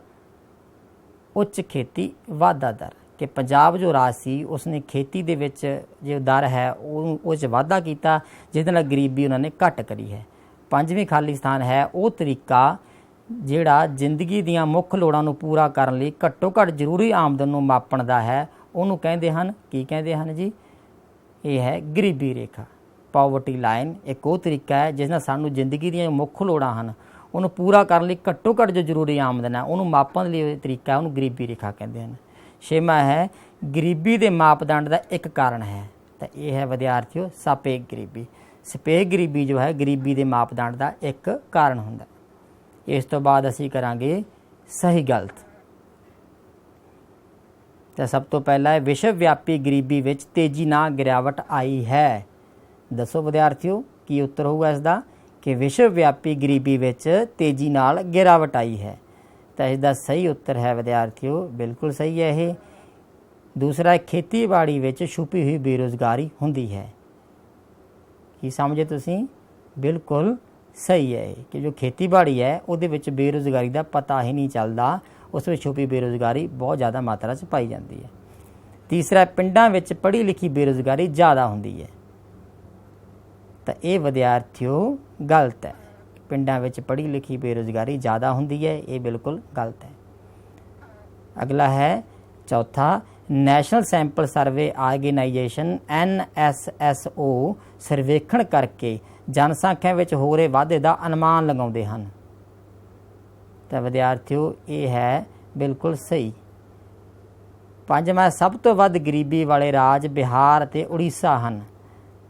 Speaker 1: ਉੱਚ ਖੇਤੀ ਵਾਧਾ ਦਰ, ਕਿ ਪੰਜਾਬ ਜੋ ਰਾਜ ਸੀ ਉਸਨੇ ਖੇਤੀ ਦੇ ਵਿੱਚ ਜੋ ਦਰ ਹੈ ਉਹ 'ਚ ਵਾਧਾ ਕੀਤਾ ਜਿਹਦੇ ਨਾਲ ਗਰੀਬੀ ਉਹਨਾਂ ਨੇ ਘੱਟ ਕਰੀ ਹੈ। ਪੰਜਵੀਂ ਖਾਲੀ ਸਥਾਨ ਹੈ ਉਹ ਤਰੀਕਾ ਜਿਹੜਾ ਜ਼ਿੰਦਗੀ ਦੀਆਂ ਮੁੱਖ ਲੋੜਾਂ ਨੂੰ ਪੂਰਾ ਕਰਨ ਲਈ ਘੱਟੋ ਘੱਟ ਜ਼ਰੂਰੀ ਆਮਦਨ ਨੂੰ ਮਾਪਣ ਦਾ ਹੈ, ਉਹਨੂੰ ਕਹਿੰਦੇ ਹਨ, ਕੀ ਕਹਿੰਦੇ ਹਨ ਜੀ? ਇਹ ਹੈ ਗਰੀਬੀ ਰੇਖਾ। ਪਾਵਰਟੀ ਲਾਈਨ ਇੱਕ ਉਹ ਤਰੀਕਾ ਹੈ ਜਿਸ ਨਾਲ ਸਾਨੂੰ ਜ਼ਿੰਦਗੀ ਦੀਆਂ ਮੁੱਖ ਲੋੜਾਂ ਹਨ ਉਹਨੂੰ ਪੂਰਾ ਕਰਨ ਲਈ ਘੱਟੋ ਘੱਟ ਜੋ ਜ਼ਰੂਰੀ ਆਮਦਨ ਹੈ ਉਹਨੂੰ ਮਾਪਣ ਲਈ ਤਰੀਕਾ ਉਹਨੂੰ ਗਰੀਬੀ ਰੇਖਾ ਕਹਿੰਦੇ ਹਨ। ਛੇਵਾਂ ਹੈ ਗਰੀਬੀ ਦੇ ਮਾਪਦੰਡ ਦਾ ਇੱਕ ਕਾਰਨ ਹੈ। ਤਾਂ ਇਹ ਹੈ ਵਿਦਿਆਰਥੀਓ ਸਪੇਗ ਗਰੀਬੀ। ਸਪੇਗ ਗਰੀਬੀ ਜੋ ਹੈ ਗਰੀਬੀ ਦੇ ਮਾਪਦੰਡ ਦਾ ਇੱਕ ਕਾਰਨ ਹੁੰਦਾ। ਇਸ ਤੋਂ ਬਾਅਦ ਅਸੀਂ ਕਰਾਂਗੇ ਸਹੀ ਗਲਤ। ਤਾਂ ਸਭ ਤੋਂ ਪਹਿਲਾਂ ਹੈ ਵਿਸ਼ਵ ਵਿਆਪੀ ਗਰੀਬੀ ਵਿੱਚ ਤੇਜ਼ੀ ਨਾਲ ਗਿਰਾਵਟ ਆਈ ਹੈ। ਦੱਸੋ ਵਿਦਿਆਰਥੀਓ ਕੀ ਉੱਤਰ ਹੋਊਗਾ ਇਸ ਦਾ? ਕਿ ਵਿਸ਼ਵ ਵਿਆਪੀ ਗਰੀਬੀ ਵਿੱਚ ਤੇਜ਼ੀ ਨਾਲ ਗਿਰਾਵਟ ਆਈ ਹੈ। ਤਾਂ ਇਸ ਦਾ ਸਹੀ ਉੱਤਰ ਹੈ ਵਿਦਿਆਰਥੀਓ ਬਿਲਕੁਲ ਸਹੀ ਹੈ ਇਹ। ਦੂਸਰਾ ਖੇਤੀਬਾੜੀ ਵਿੱਚ ਛੁਪੀ ਹੋਈ ਬੇਰੁਜ਼ਗਾਰੀ ਹੁੰਦੀ ਹੈ। ਕੀ ਸਮਝੇ ਤੁਸੀਂ? ਬਿਲਕੁਲ ਸਹੀ ਹੈ ਕਿ ਜੋ ਖੇਤੀਬਾੜੀ ਹੈ ਉਹਦੇ ਵਿੱਚ ਬੇਰੁਜ਼ਗਾਰੀ ਦਾ ਪਤਾ ਹੀ ਨਹੀਂ ਚੱਲਦਾ, ਉਸ ਵਿੱਚ ਛੁਪੀ ਬੇਰੁਜ਼ਗਾਰੀ ਬਹੁਤ ਜ਼ਿਆਦਾ ਮਾਤਰਾ 'ਚ ਪਾਈ ਜਾਂਦੀ ਹੈ। ਤੀਸਰਾ ਪਿੰਡਾਂ ਵਿੱਚ ਪੜ੍ਹੀ ਲਿਖੀ ਬੇਰੁਜ਼ਗਾਰੀ ਜ਼ਿਆਦਾ ਹੁੰਦੀ ਹੈ। ਤਾਂ ਇਹ ਵਿਦਿਆਰਥੀਓ ਗਲਤ ਹੈ। ਪਿੰਡਾਂ ਵਿੱਚ ਪੜ੍ਹੀ ਲਿਖੀ ਬੇਰੁਜ਼ਗਾਰੀ ਜ਼ਿਆਦਾ ਹੁੰਦੀ ਹੈ, ਇਹ ਬਿਲਕੁਲ ਗਲਤ ਹੈ। ਅਗਲਾ ਹੈ ਚੌਥਾ national sample survey organisation NSSO ਸਰਵੇਖਣ ਕਰਕੇ ਜਨਸੰਖਿਆ ਵਿੱਚ ਹੋ ਰਹੇ ਵਾਧੇ ਦਾ ਅਨੁਮਾਨ ਲਗਾਉਂਦੇ ਹਨ। ਤਾਂ ਵਿਦਿਆਰਥੀਓ ਇਹ ਹੈ ਬਿਲਕੁਲ ਸਹੀ। ਪੰਜਵਾਂ ਸਭ ਤੋਂ ਵੱਧ ਗਰੀਬੀ ਵਾਲੇ ਰਾਜ ਬਿਹਾਰ ਅਤੇ ਉੜੀਸਾ ਹਨ।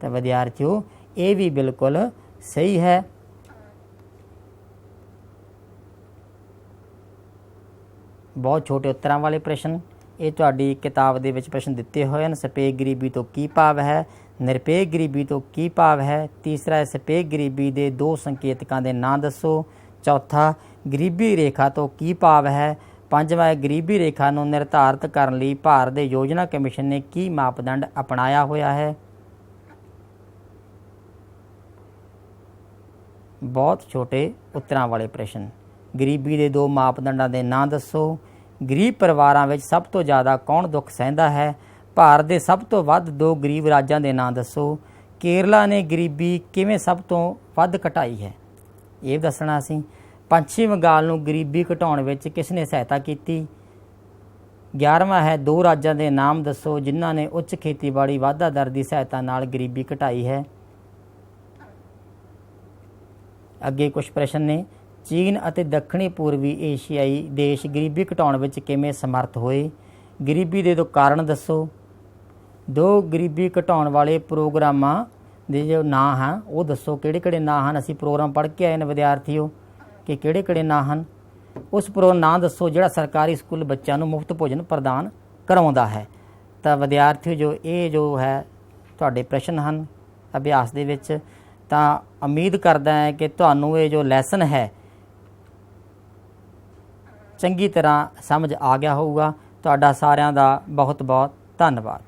Speaker 1: ਤਾਂ ਵਿਦਿਆਰਥੀਓ ਇਹ ਵੀ ਬਿਲਕੁਲ ਸਹੀ ਹੈ। ਬਹੁਤ ਛੋਟੇ ਉੱਤਰਾਂ ਵਾਲੇ ਪ੍ਰਸ਼ਨ ਇਹ ਤੁਹਾਡੀ ਕਿਤਾਬ ਦੇ ਵਿੱਚ ਪ੍ਰਸ਼ਨ ਦਿੱਤੇ ਹੋਏ ਹਨ। ਸਪੇਗ ਗਰੀਬੀ ਤੋਂ ਕੀ ਭਾਵ ਹੈ? ਨਿਰਪੇਖ ਗਰੀਬੀ ਤੋਂ ਕੀ ਭਾਵ ਹੈ? ਤੀਸਰਾ ਹੈ ਸਪੇਗ ਗਰੀਬੀ ਦੇ 2 ਸੰਕੇਤਕਾਂ ਦੇ ਨਾਂ ਦੱਸੋ। ਚੌਥਾ ਗਰੀਬੀ ਰੇਖਾ ਤੋਂ ਕੀ ਭਾਵ ਹੈ? ਪੰਜਵਾਂ ਹੈ ਗਰੀਬੀ ਰੇਖਾ ਨੂੰ ਨਿਰਧਾਰਿਤ ਕਰਨ ਲਈ ਭਾਰਤ ਦੇ ਯੋਜਨਾ ਕਮਿਸ਼ਨ ਨੇ ਕੀ ਮਾਪਦੰਡ ਅਪਣਾਇਆ ਹੋਇਆ ਹੈ? ਬਹੁਤ ਛੋਟੇ ਉੱਤਰਾਂ ਵਾਲੇ ਪ੍ਰਸ਼ਨ। ਗਰੀਬੀ ਦੇ 2 ਮਾਪਦੰਡਾਂ ਦੇ ਨਾਂ ਦੱਸੋ। ਗਰੀਬ ਪਰਿਵਾਰਾਂ ਵਿੱਚ ਸਭ ਤੋਂ ਜ਼ਿਆਦਾ ਕੌਣ ਦੁੱਖ ਸਹਿੰਦਾ ਹੈ। ਭਾਰਤ ਦੇ ਸਭ ਤੋਂ ਵੱਧ 2 ਗਰੀਬ ਰਾਜਾਂ ਦੇ ਨਾਂ ਦੱਸੋ। ਕੇਰਲਾ ਨੇ ਗਰੀਬੀ ਕਿਵੇਂ ਸਭ ਤੋਂ ਵੱਧ ਘਟਾਈ ਹੈ, ਇਹ ਦੱਸਣਾ ਸੀ। ਪੱਛਮੀ ਬੰਗਾਲ ਨੂੰ ਗਰੀਬੀ ਘਟਾਉਣ ਵਿੱਚ ਕਿਸ ਨੇ ਸਹਾਇਤਾ ਕੀਤੀ। 11ਵਾਂ ਹੈ 2 ਰਾਜਾਂ ਦੇ ਨਾਮ ਦੱਸੋ ਜਿਨ੍ਹਾਂ ਨੇ ਉੱਚ ਖੇਤੀਬਾੜੀ ਵਾਧਾ ਦਰ ਦੀ ਸਹਾਇਤਾ ਨਾਲ ਗਰੀਬੀ ਘਟਾਈ ਹੈ। ਅੱਗੇ ਕੁਝ ਪ੍ਰਸ਼ਨ ਨੇ। ਚੀਨ ਅਤੇ ਦੱਖਣੀ ਪੂਰਬੀ ਏਸ਼ੀਆਈ ਦੇਸ਼ ਗਰੀਬੀ ਘਟਾਉਣ ਵਿੱਚ ਕਿਵੇਂ ਸਮਰੱਥ ਹੋਏ। ਗਰੀਬੀ ਦੇ 2 ਕਾਰਨ ਦੱਸੋ। 2 ਗਰੀਬੀ ਘਟਾਉਣ ਵਾਲੇ ਪ੍ਰੋਗਰਾਮਾਂ ਦੇ ਜੋ ਨਾਂ ਹਨ ਉਹ ਦੱਸੋ, ਕਿਹੜੇ ਨਾਂ ਹਨ। ਅਸੀਂ ਪ੍ਰੋਗਰਾਮ ਪੜ੍ਹ ਕੇ ਆਏ ਨੇ ਵਿਦਿਆਰਥੀਓ ਕਿ ਕਿਹੜੇ ਨਾਂ ਹਨ। ਉਸ ਪ੍ਰੋਗਰਾਮ ਨਾਂ ਦੱਸੋ ਜਿਹੜਾ ਸਰਕਾਰੀ ਸਕੂਲ ਬੱਚਿਆਂ ਨੂੰ ਮੁਫਤ ਭੋਜਨ ਪ੍ਰਦਾਨ ਕਰਾਉਂਦਾ ਹੈ। ਤਾਂ ਵਿਦਿਆਰਥੀਓ ਜੋ ਹੈ ਤੁਹਾਡੇ ਪ੍ਰਸ਼ਨ ਹਨ ਅਭਿਆਸ ਦੇ ਵਿੱਚ। ਤਾਂ ਉਮੀਦ ਕਰਦਾ ਹੈ ਕਿ ਤੁਹਾਨੂੰ ਇਹ ਜੋ ਲੈਸਨ ਹੈ ਚੰਗੀ ਤਰ੍ਹਾਂ ਸਮਝ ਆ ਗਿਆ ਹੋਊਗਾ। ਤੁਹਾਡਾ ਸਾਰਿਆਂ ਦਾ ਬਹੁਤ ਬਹੁਤ ਧੰਨਵਾਦ।